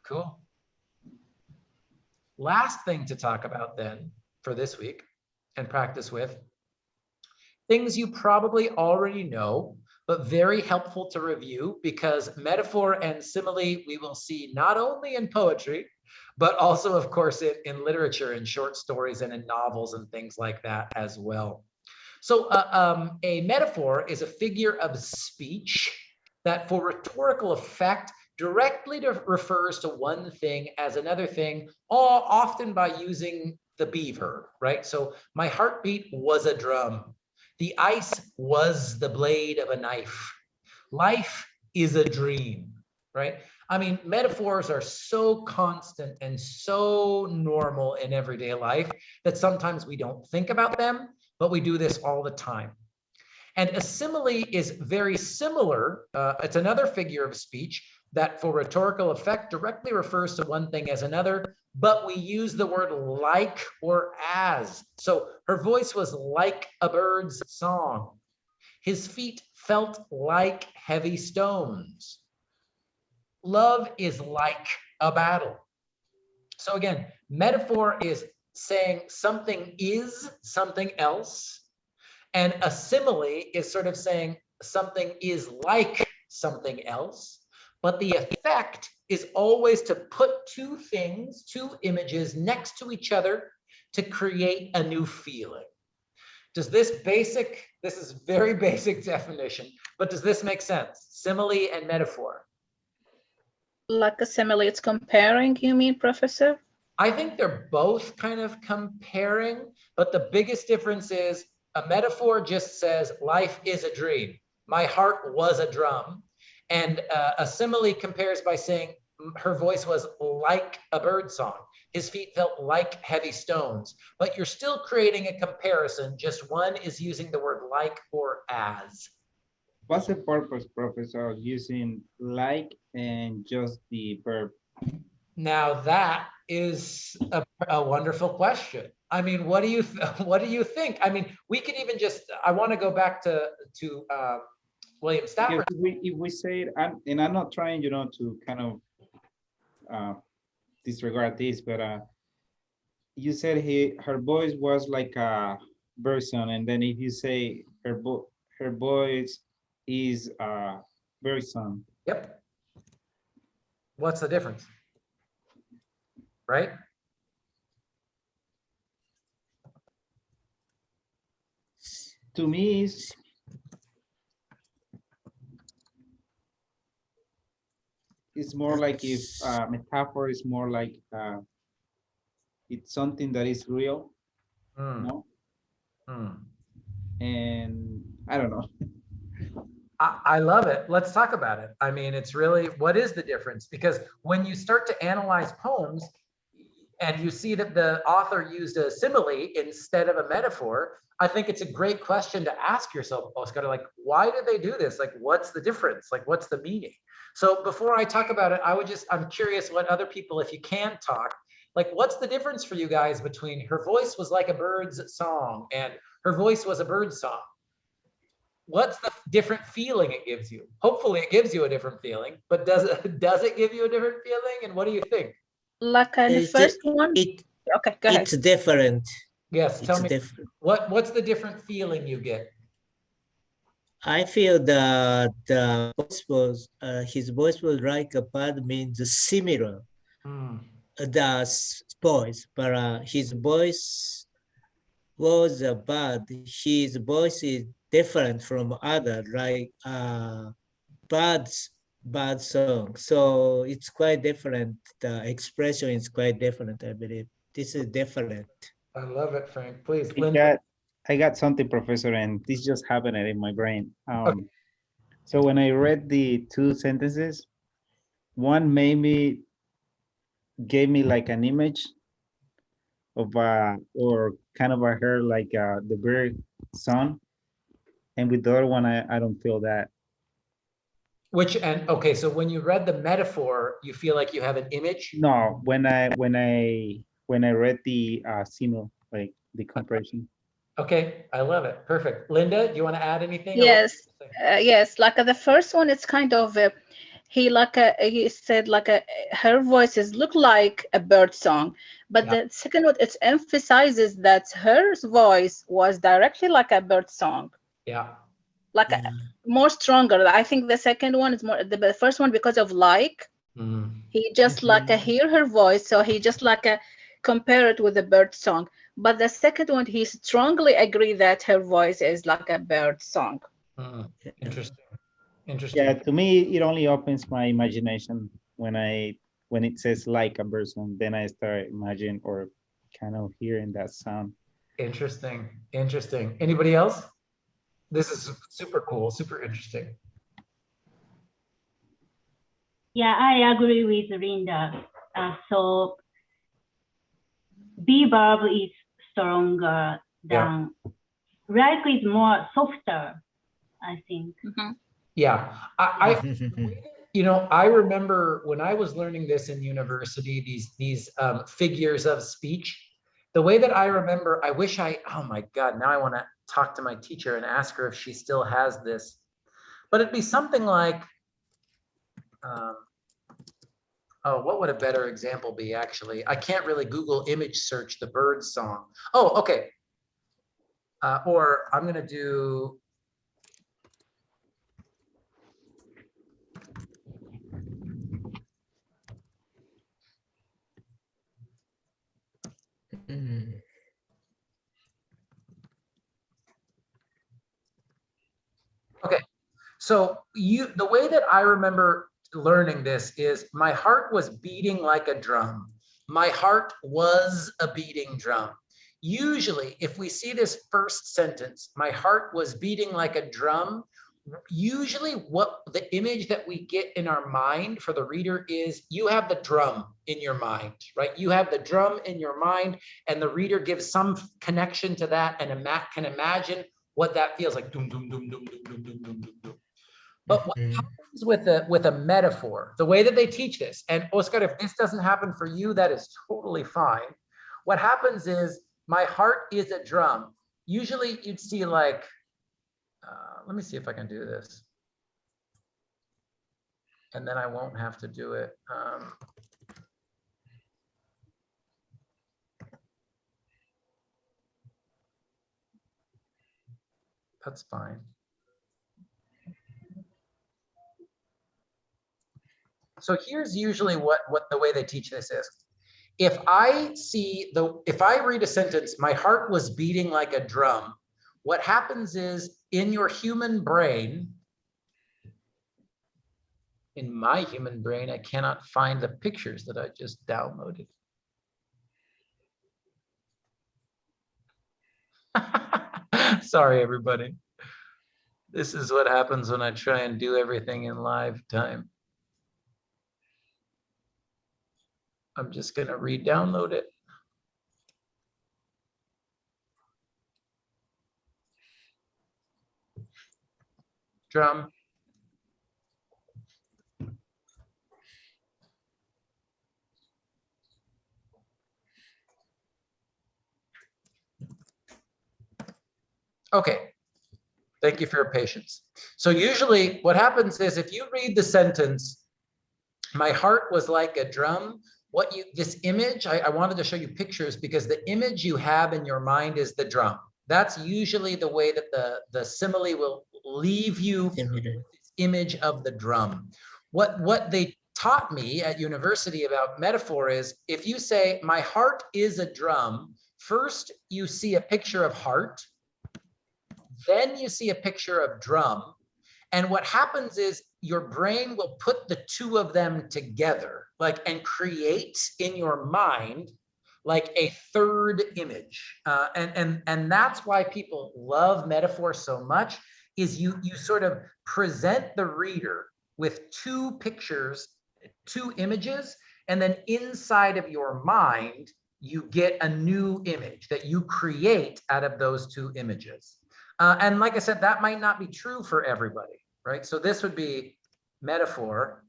Cool. Last thing to talk about then for this week and practice with, things you probably already know, but very helpful to review because metaphor and simile we will see not only in poetry, but also, of course, in literature, in short stories and in novels and things like that as well. So a metaphor is a figure of speech that for rhetorical effect directly refers to one thing as another thing, all often by using the be verb, right? So my heartbeat was a drum. The ice was the blade of a knife. Life is a dream, right? I mean, metaphors are so constant and so normal in everyday life that sometimes we don't think about them, but we do this all the time. And a simile is very similar. It's another figure of speech that for rhetorical effect directly refers to one thing as another, but we use the word like or as. So her voice was like a bird's song. His feet felt like heavy stones. Love is like a battle. So again, metaphor is saying something is something else. And a simile is sort of saying something is like something else, but the effect is always to put two things, two images next to each other to create a new feeling. Does this is very basic definition, but does this make sense? Simile and metaphor. Like a simile, it's comparing, you mean, Professor? I think they're both kind of comparing, but the biggest difference is a metaphor just says life is a dream. My heart was a drum. And a simile compares by saying her voice was like a bird song. His feet felt like heavy stones, but you're still creating a comparison. Just one is using the word like or as. What's the purpose, Professor, of using like and just the verb? Now that is a wonderful question. I mean, what do you think? I mean, we can even just. I want to go back to William Stafford. If we say it, and I'm not trying, to kind of disregard this, but you said her voice was like a person, and then if you say her voice is a person. Yep. What's the difference? Right? To me, it's more like if metaphor is more like it's something that is real, no? And I don't know. I love it. Let's talk about it. I mean, it's really, what is the difference? Because when you start to analyze poems, and you see that the author used a simile instead of a metaphor, I think it's a great question to ask yourself, Oscar, like, why did they do this? Like, what's the difference? Like, what's the meaning? So before I talk about it, I'm curious what other people, if you can talk, like, what's the difference for you guys between her voice was like a bird's song and her voice was a bird's song? What's the different feeling it gives you? Hopefully it gives you a different feeling, but does it give you a different feeling? And what do you think? Like the It's first one. it Okay, go ahead. it's different. Yes, tell It's me, different. what's the different feeling you get? I feel that the voice was his voice was like a bird means similar Hmm. the voice, but his voice was a bird. His voice is different from other like bird song. So it's quite different. The expression is quite different, I believe. This is different. I love it, Frank. Please, I Linda. got, I got something, Professor, and this just happened in my brain. So when I read the two sentences, one gave me like an image of or kind of a hair like the bird song, and with the other one, I don't feel that. Okay, so when you read the metaphor, you feel like you have an image? No, when I read the simile, like the comparison. Okay, I love it. Perfect. Linda, do you want to add anything? Yes, yes. Like the first one, it's kind of he said like her voices look like a bird song, but Yeah. the second one it emphasizes that her voice was directly like a bird song, Yeah. like Yeah. more stronger. I think the second one is more the first one because of like Mm. he just like hear her voice, so he just like compare it with a bird song. But the second one, he strongly agree that her voice is like a bird song. Mm. Yeah. Interesting. Yeah, Interesting. to me, it only opens my imagination when it says like a person, then I start imagining or kind of hearing that sound. Interesting. Interesting. Anybody else? This is super cool, super interesting. Yeah, I agree with Linda. So B verb is stronger than like is more softer, I think. Mm-hmm. Yeah. I remember when I was learning this in university, these figures of speech, the way that I remember, oh my God, now I want to talk to my teacher and ask her if she still has this. But it'd be something like, what would a better example be, actually? I can't really Google image search the bird song. Oh, okay. Or I'm going to do, Mm. okay. So the way that I remember learning this is my heart was beating like a drum. My heart was a beating drum. Usually, if we see this first sentence, my heart was beating like a drum, usually what the image that we get in our mind for the reader is you have the drum in your mind, right? You have the drum in your mind and the reader gives some connection to that and can imagine what that feels like. Doom, doom, doom, doom, doom, doom, doom, doom, doom, doom. But what happens with a metaphor, the way that they teach this, and Oscar, if this doesn't happen for you, that is totally fine. What happens is my heart is a drum. Usually you'd see like, let me see if I can do this. And then I won't have to do it. That's fine. So here's usually what the way they teach this is. If I read a sentence, my heart was beating like a drum, what happens is in your human brain, in my human brain, I cannot find the pictures that I just downloaded. Sorry, everybody. This is what happens when I try and do everything in live time. I'm just going to re-download it. Drum. Okay, thank you for your patience. So usually what happens is if you read the sentence, my heart was like a drum, this image, I wanted to show you pictures because the image you have in your mind is the drum. That's usually the way that the simile will leave you with this image of the drum. What they taught me at university about metaphor is if you say, my heart is a drum, first you see a picture of heart, then you see a picture of drum. And what happens is your brain will put the two of them together, and create in your mind like a third image. And that's why people love metaphor so much, is you sort of present the reader with two pictures, two images, and then inside of your mind, you get a new image that you create out of those two images. And like I said, that might not be true for everybody, right? So this would be metaphor.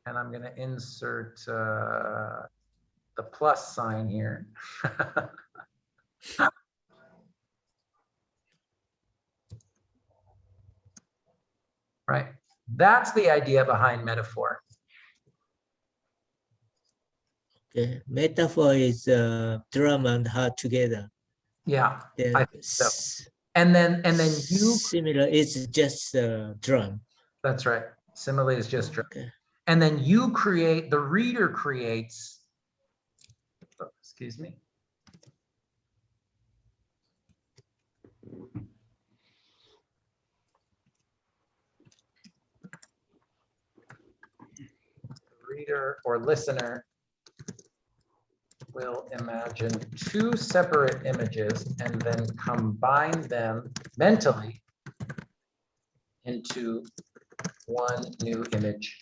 And I'm going to insert the plus sign here. Right? That's the idea behind metaphor. Okay. Metaphor is drum and heart together. Yeah, Then I think so. And then you similar is just drum. That's right. Simile is just drum. Okay. And then you create, the reader creates, oh, excuse me. Reader or listener will imagine two separate images and then combine them mentally into one new image.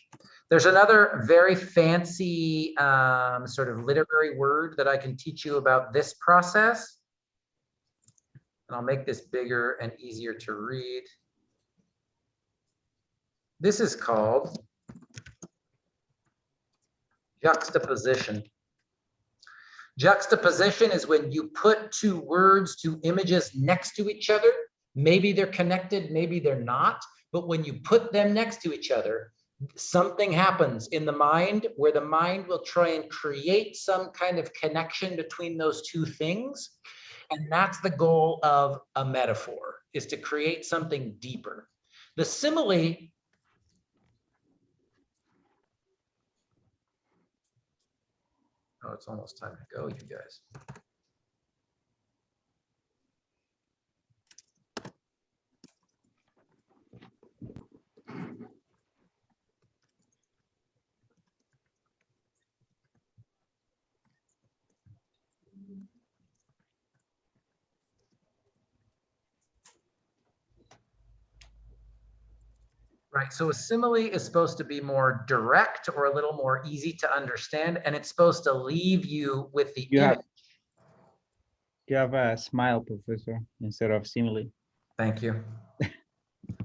There's another very fancy sort of literary word that I can teach you about this process. And I'll make this bigger and easier to read. This is called juxtaposition. Juxtaposition is when you put two words, two images next to each other. Maybe they're connected, maybe they're not. But when you put them next to each other, something happens in the mind where the mind will try and create some kind of connection between those two things. And that's the goal of a metaphor, is to create something deeper. The simile, oh, it's almost time to go, you guys. Right, so a simile is supposed to be more direct or a little more easy to understand, and it's supposed to leave you with the image. You have a smile, Professor, instead of simile. Thank you. I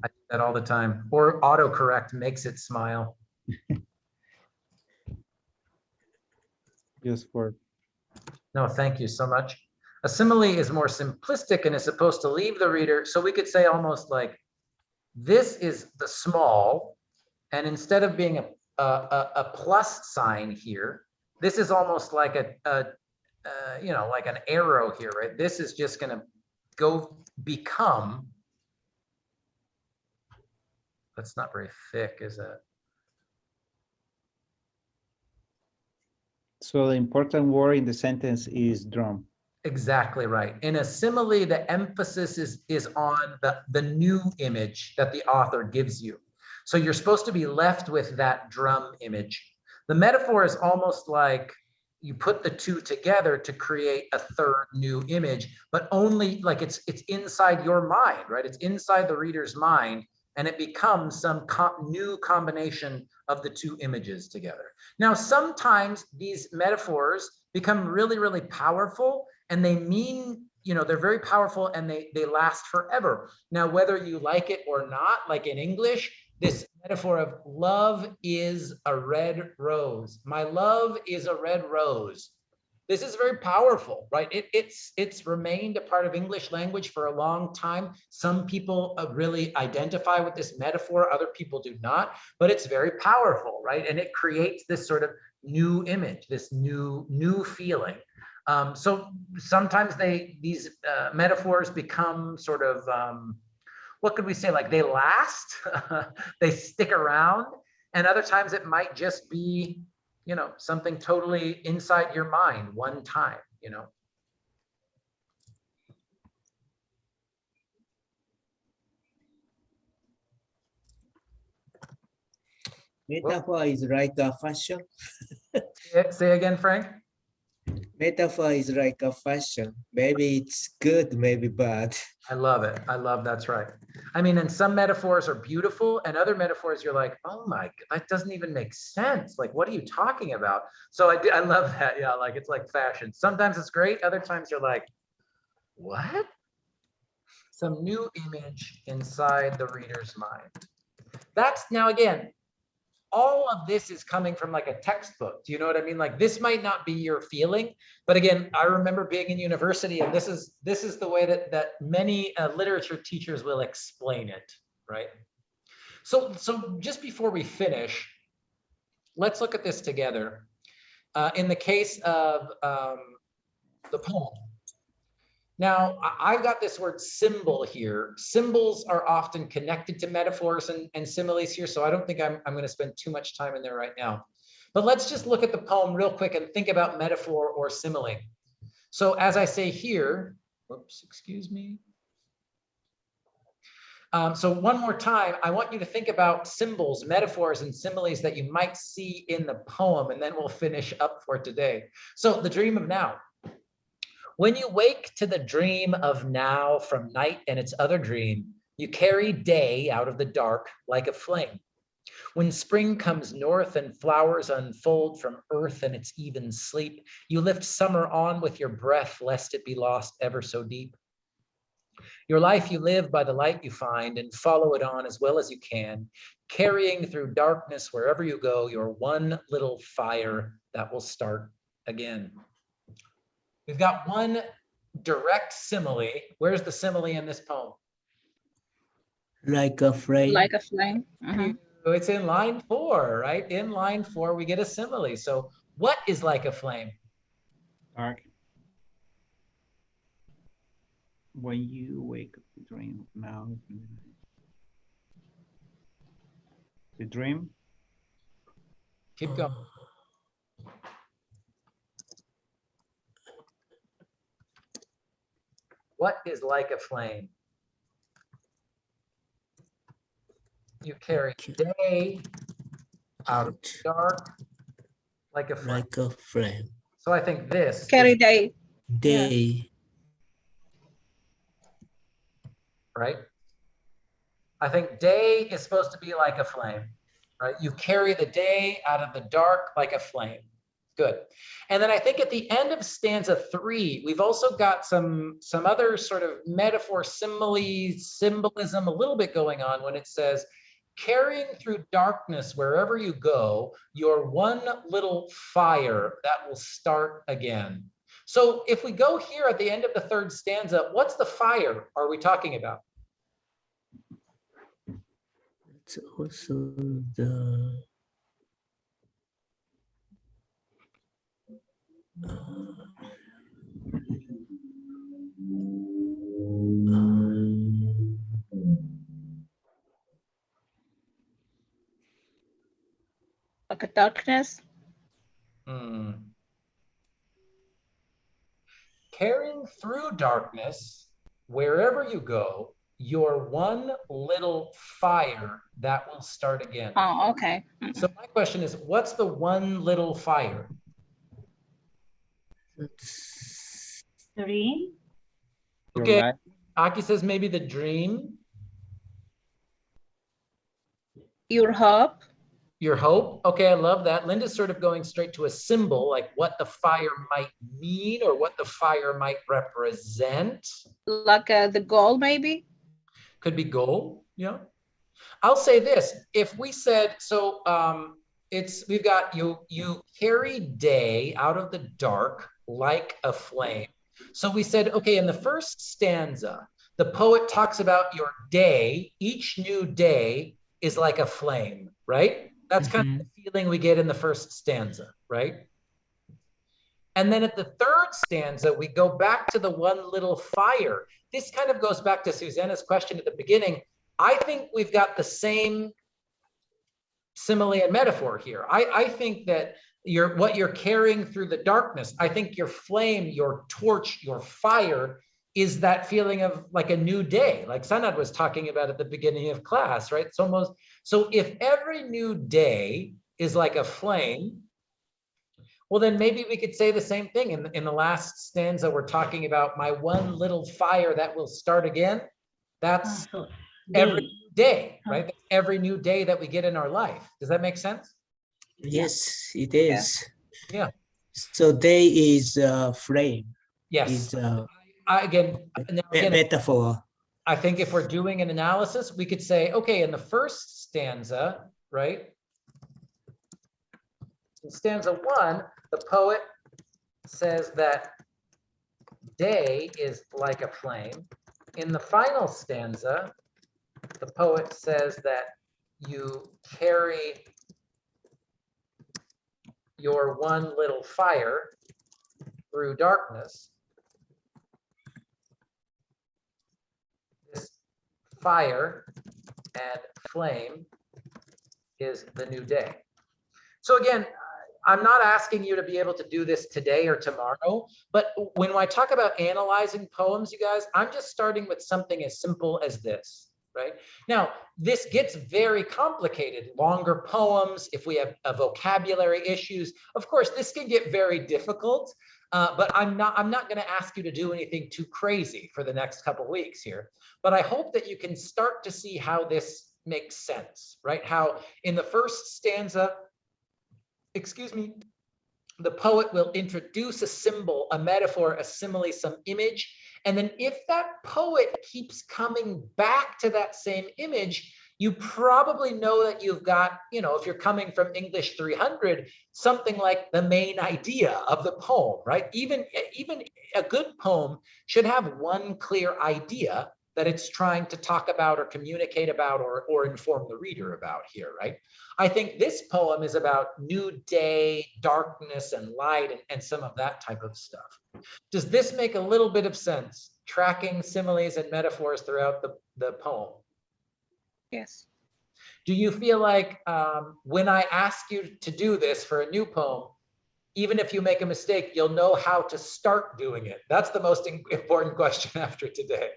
do that all the time. Or autocorrect makes it smile. Just for. No, thank you so much. A simile is more simplistic and is supposed to leave the reader. So we could say almost like, this is the small, and instead of being a plus sign here, this is almost like you know, like an arrow here, right? This is just going to go become. That's not very thick, is it? So the important word in the sentence is drum. Exactly right. In a simile, the emphasis is on the new image that the author gives you. So you're supposed to be left with that drum image. The metaphor is almost like you put the two together to create a third new image, but only like it's inside your mind, right? It's inside the reader's mind. and it becomes some new combination of the two images together. Now, sometimes these metaphors become really, really powerful, and they mean, they're very powerful, and they last forever. Now, whether you like it or not, like in English, this metaphor of love is a red rose. My love is a red rose. This is very powerful, right? It's remained a part of English language for a long time. Some people really identify with this metaphor, other people do not, but it's very powerful, right? And it creates this sort of new image, this new feeling. So sometimes these metaphors become sort of, what could we say? Like they last, they stick around, and other times it might just be, something totally inside your mind one time, Metaphor is like a fashion. Say again, Frank. Metaphor is like a fashion. Maybe it's good, maybe bad. I love it. That's right. I mean, and some metaphors are beautiful, and other metaphors you're like, oh my, that doesn't even make sense. Like, what are you talking about? So I love that. Yeah, like it's like fashion. Sometimes it's great. Other times you're like, what? Some new image inside the reader's mind. That's now again, all of this is coming from like a textbook. Do you know what I mean? Like this might not be your feeling, but again, I remember being in university, and this is the way that many literature teachers will explain it, right? So just before we finish, let's look at this together. In the case of the poem. Now, I've got this word symbol here. Symbols are often connected to metaphors and similes here, so I don't think I'm going to spend too much time in there right now. But let's just look at the poem real quick and think about metaphor or simile. So as I say here, whoops, excuse me. So one more time, I want you to think about symbols, metaphors, and similes that you might see in the poem, and then we'll finish up for today. So the dream of now. When you wake to the dream of now from night and its other dream, you carry day out of the dark like a flame. When spring comes north and flowers unfold from earth and its even sleep, you lift summer on with your breath, lest it be lost ever so deep. Your life you live by the light you find and follow it on as well as you can, carrying through darkness wherever you go, your one little fire that will start again. We've got one direct simile. Where's the simile in this poem? Like a flame. Like a flame. It's in line 4, right? In line 4, we get a simile. So what is like a flame? Dark. When you wake up, the dream now. The dream. Keep going. What is like a flame? You carry day out of the dark like a flame. Like a flame. So I think this Carry day. Day. Yeah. Right? I think day is supposed to be like a flame, right? You carry the day out of the dark like a flame. Good. And then I think at the end of stanza 3, we've also got some other sort of metaphor, simile, symbolism, a little bit going on when it says, carrying through darkness wherever you go, your one little fire that will start again. So if we go here at the end of the 3rd stanza, what's the fire are we talking about? It's also the Like a darkness. Carrying through darkness, wherever you go, your one little fire that will start again. Oh, okay. So my question is, what's the one little fire? Dream. Okay, Aki says maybe the dream. Your hope. Your hope. Okay, I love that. Linda's sort of going straight to a symbol, like what the fire might mean or what the fire might represent. Like the goal, maybe? Could be goal, yeah. I'll say this, if we said, so we've got you carry day out of the dark like a flame. So we said, okay, in the first stanza, the poet talks about your day, each new day is like a flame, right? That's kind of the feeling we get in the first stanza, right? And then at the third stanza, we go back to the one little fire. This kind of goes back to Susanna's question at the beginning. I think we've got the same simile and metaphor here. I think that what you're carrying through the darkness, I think your flame, your torch, your fire is that feeling of like a new day, like Sanad was talking about at the beginning of class, right? It's almost, so if every new day is like a flame, well, then maybe we could say the same thing. In the last stanza, we're talking about my one little fire that will start again. That's every day, right? That's every new day that we get in our life. Does that make sense? Yes, it is. Yeah. So day is flame. Yes. Is again, metaphor. I think if we're doing an analysis, we could say, okay, in the first stanza, right? In stanza 1, the poet says that day is like a flame. In the final stanza, the poet says that you carry your one little fire through darkness. This fire and flame is the new day. So again, I'm not asking you to be able to do this today or tomorrow, but when I talk about analyzing poems, you guys, I'm just starting with something as simple as this, right? Now, this gets very complicated, longer poems, if we have vocabulary issues, of course, this can get very difficult, but I'm not going to ask you to do anything too crazy for the next couple weeks here. But I hope that you can start to see how this makes sense, right? How in the first stanza, the poet will introduce a symbol, a metaphor, a simile, some image. And then if that poet keeps coming back to that same image, you probably know that you've got, if you're coming from English 300, something like the main idea of the poem, right? Even a good poem should have one clear idea that it's trying to talk about or communicate about or inform the reader about here, right? I think this poem is about new day, darkness, and light, and some of that type of stuff. Does this make a little bit of sense, tracking similes and metaphors throughout the poem? Yes. Do you feel like when I ask you to do this for a new poem, even if you make a mistake, you'll know how to start doing it? That's the most important question after today.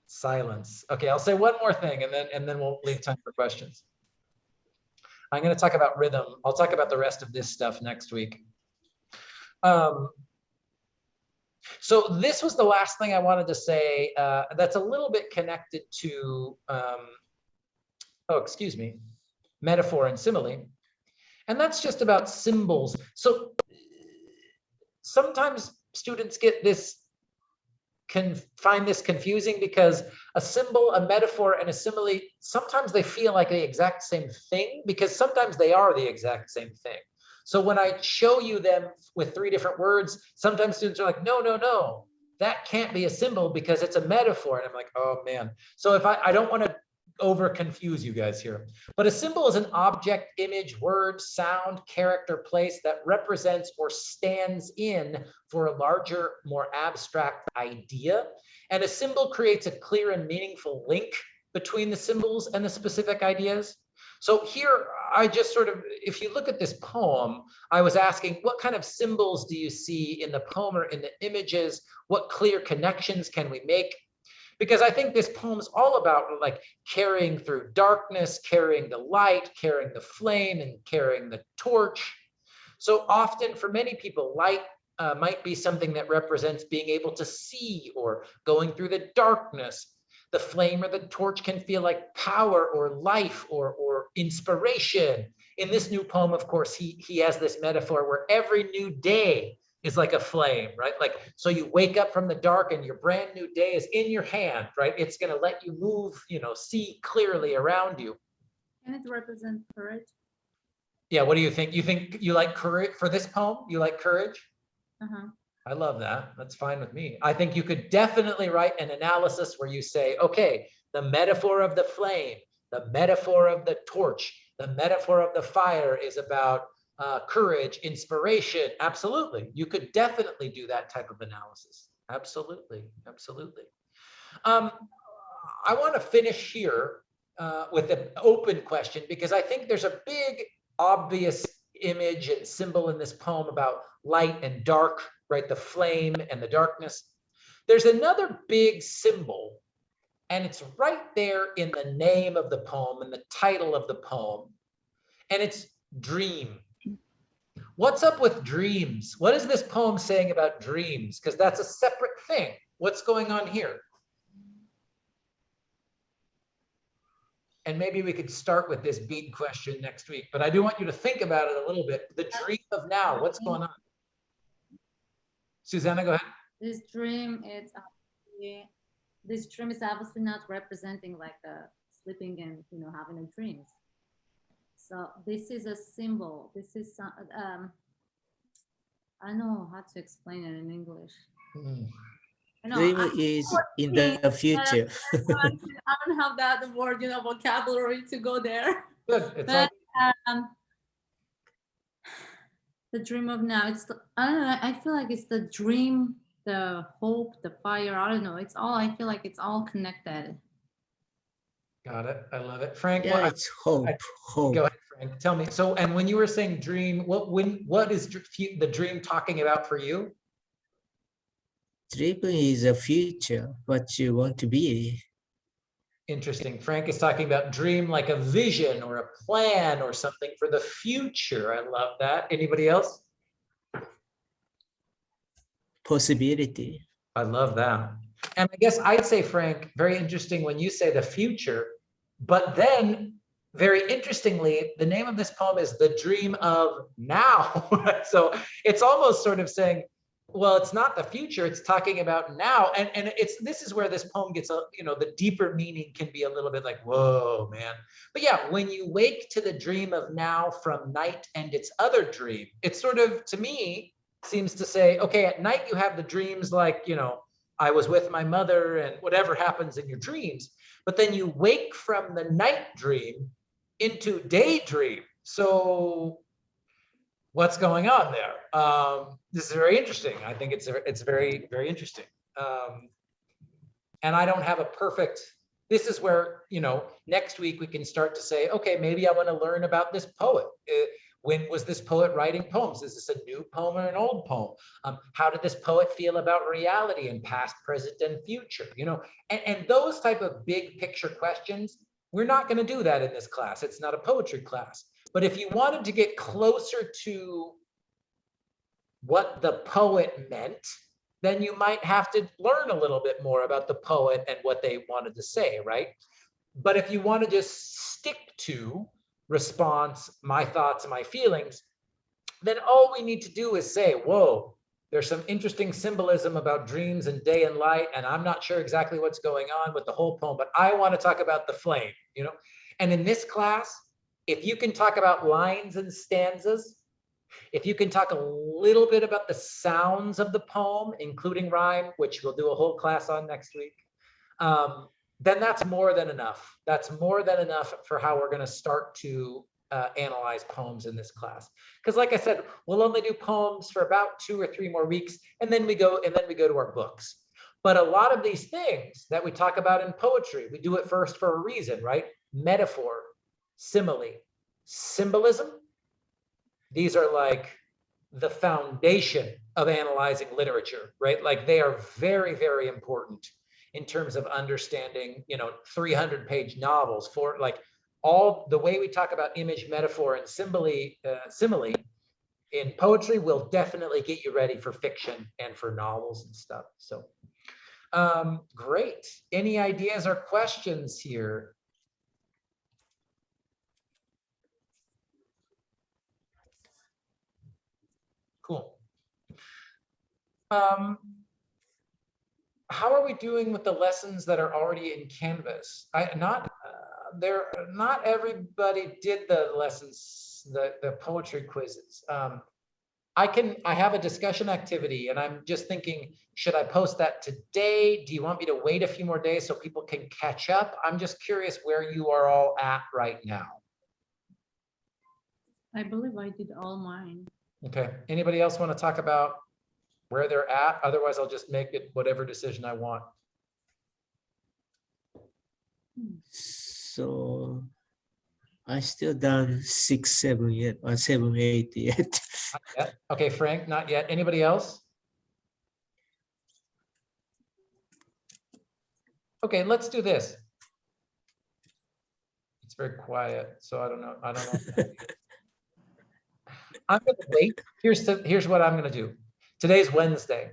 Silence. Okay, I'll say one more thing and then we'll leave time for questions. I'm going to talk about rhythm. I'll talk about the rest of this stuff next week. So this was the last thing I wanted to say that's a little bit connected to, metaphor and simile. And that's just about symbols. So sometimes students can find this confusing because a symbol, a metaphor, and a simile, sometimes they feel like the exact same thing because sometimes they are the exact same thing. So when I show you them with 3 different words, sometimes students are like, no, that can't be a symbol because it's a metaphor. And I'm like, oh man. So if I don't want to over confuse you guys here, but a symbol is an object, image, word, sound, character, place that represents or stands in for a larger, more abstract idea. And a symbol creates a clear and meaningful link between the symbols and the specific ideas. So here, I just sort of, if you look at this poem, I was asking, what kind of symbols do you see in the poem or in the images? What clear connections can we make? Because I think this poem's all about like carrying through darkness, carrying the light, carrying the flame, and carrying the torch. So often for many people, light might be something that represents being able to see or going through the darkness. The flame or the torch can feel like power or life or inspiration. In this new poem, of course, he has this metaphor where every new day is like a flame, right? Like, so you wake up from the dark and your brand new day is in your hand, right? It's going to let you move, you know, see clearly around you. Can it represent courage? Yeah, what do you think? You think you like courage for this poem? You like courage? Uh-huh. I love that. That's fine with me. I think you could definitely write an analysis where you say, okay, the metaphor of the flame, the metaphor of the torch, the metaphor of the fire is about courage, inspiration. Absolutely. You could definitely do that type of analysis. Absolutely. Absolutely. I want to finish here with an open question, because I think there's a big obvious image and symbol in this poem about light and dark, right? The flame and the darkness. There's another big symbol, and it's right there in the name of the poem and the title of the poem, and it's dream. What's up with dreams? What is this poem saying about dreams? Because that's a separate thing. What's going on here? And maybe we could start with this bead question next week, but I do want you to think about it a little bit. The dream of now, what's going on? Susanna, go ahead. This dream is actually, this dream is obviously not representing like sleeping and, you know, having a dream. So this is a symbol. This is I don't know how to explain it in English. I know, Dream is in the future. I don't have that word, you know, vocabulary to go there. Good. It's But the dream of now, it's I don't know, I feel like it's the dream, the hope, the fire. I don't know. It's all, I feel like it's all connected. Got it. I love it. Frank, Yeah, it's hope. Hope. Go ahead, Frank. Tell me. So, and when you were saying dream, what is the dream talking about for you? Dream is a future, what you want to be. Interesting. Frank is talking about dream like a vision or a plan or something for the future. I love that. Anybody else? Possibility. I love that. And I guess I'd say, Frank, very interesting when you say the future, but then very interestingly, the name of this poem is The Dream of Now. So it's almost sort of saying, well, it's not the future, it's talking about now. And this is where this poem gets, you know, the deeper meaning can be a little bit like, whoa, man. But yeah, when you wake to the dream of now from night and its other dream, it's sort of, to me, seems to say, okay, at night you have the dreams like, you know, I was with my mother and whatever happens in your dreams, but then you wake from the night dream into daydream. So what's going on there? This is very interesting. I think it's very, very interesting. And I don't have a perfect, this is where, you know, next week we can start to say, okay, maybe I want to learn about this poet. When was this poet writing poems? Is this a new poem or an old poem? How did this poet feel about reality in past, present, and future? You know, and those type of big picture questions, we're not going to do that in this class. It's not a poetry class. But if you wanted to get closer to what the poet meant, then you might have to learn a little bit more about the poet and what they wanted to say, right? But if you want to just stick to response, my thoughts and my feelings, then all we need to do is say, whoa, there's some interesting symbolism about dreams and day and light, and I'm not sure exactly what's going on with the whole poem, but I want to talk about the flame, you know? And in this class, if you can talk about lines and stanzas, if you can talk a little bit about the sounds of the poem, including rhyme, which we'll do a whole class on next week, then that's more than enough. That's more than enough for how we're going to start to analyze poems in this class. Because like I said, we'll only do poems for about 2 or 3 more weeks, and then we go to our books. But a lot of these things that we talk about in poetry, we do it first for a reason, right? Metaphor, simile, symbolism. These are like the foundation of analyzing literature, right? Like they are very, very important in terms of understanding, you know, 300-page novels. For like all the way we talk about image, metaphor, and simile in poetry will definitely get you ready for fiction and for novels and stuff. So Great. Any ideas or questions here? Cool. How are we doing with the lessons that are already in Canvas? Not everybody did the lessons, the poetry quizzes. I have a discussion activity and I'm just thinking, should I post that today? Do you want me to wait a few more days so people can catch up? I'm just curious where you are all at right now. I believe I did all mine. Okay. Anybody else want to talk about where they're at? Otherwise, I'll just make it whatever decision I want. So I still done 6, 7 yet, or 7, 8 yet. Not yet. Okay, Frank, not yet. Anybody else? Okay, let's do this. It's very quiet, so I don't know. I'm gonna wait. Here's what I'm gonna do. Today's Wednesday.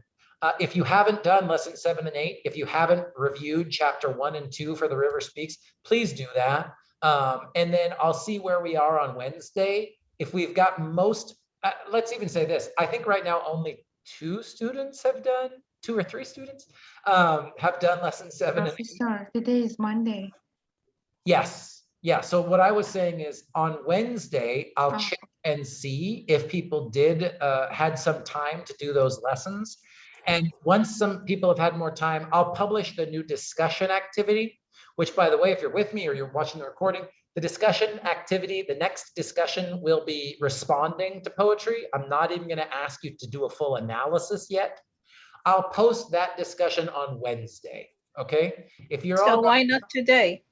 If you haven't done lesson 7 and 8, if you haven't reviewed chapter 1 and 2 for The River Speaks, please do that. And then I'll see where we are on Wednesday. If we've got most, let's even say this. I think right now only 2 students have done, 2 or 3 students have done lesson 7 and 8. Professor, today is Monday. Yes. Yeah. So what I was saying is on Wednesday, I'll check and see if people had some time to do those lessons. And once some people have had more time, I'll publish the new discussion activity, which, by the way, if you're with me or you're watching the recording, the discussion activity, the next discussion will be responding to poetry. I'm not even going to ask you to do a full analysis yet. I'll post that discussion on Wednesday. Okay. If you're So why not today?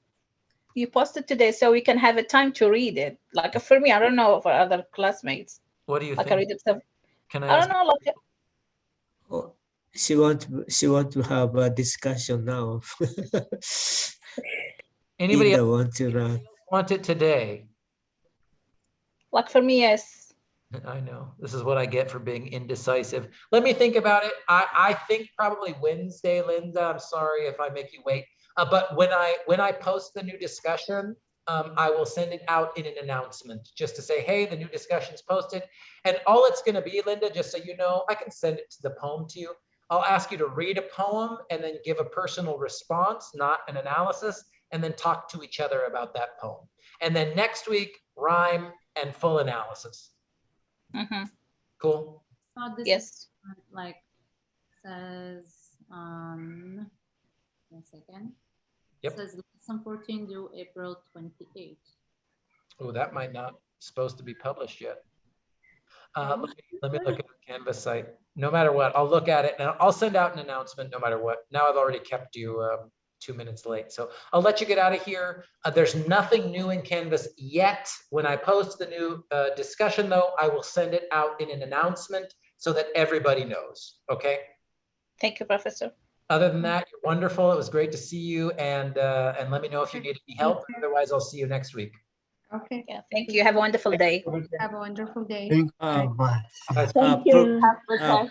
You post it today so we can have a time to read it. Like for me, I don't know for other classmates. What do you like think? I read it stuff. Can I don't know. Like Oh, she want to have a discussion now. Anybody else want to run? Want it today? Like for me, yes. I know. This is what I get for being indecisive. Let me think about it. I think probably Wednesday, Linda. I'm sorry if I make you wait. But when I post the new discussion, I will send it out in an announcement just to say, hey, the new discussion's posted. And all it's going to be, Linda, just so you know, I can send it to the poem to you. I'll ask you to read a poem and then give a personal response, not an analysis, and then talk to each other about that poem. And then next week, rhyme and full analysis. Mm-hmm. Cool. So this Yes. is like says 1 second. Yep. It says lesson 14 due April 28th. Oh, that might not supposed to be published yet. Let me look at the Canvas site. No matter what, I'll look at it and I'll send out an announcement no matter what. Now I've already kept you 2 minutes late. So I'll let you get out of here. There's nothing new in Canvas yet. When I post the new discussion though, I will send it out in an announcement so that everybody knows, okay? Thank you, Professor. Other than that, you're wonderful. It was great to see you and let me know if you need any help. Otherwise, I'll see you next week. Okay. Yeah, thank you. Have a wonderful day. Have a wonderful day. Thank you.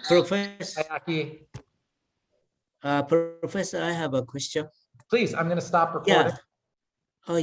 Professor, Hi, Aki. Professor, I have a question. Please, I'm going to stop recording. Yeah.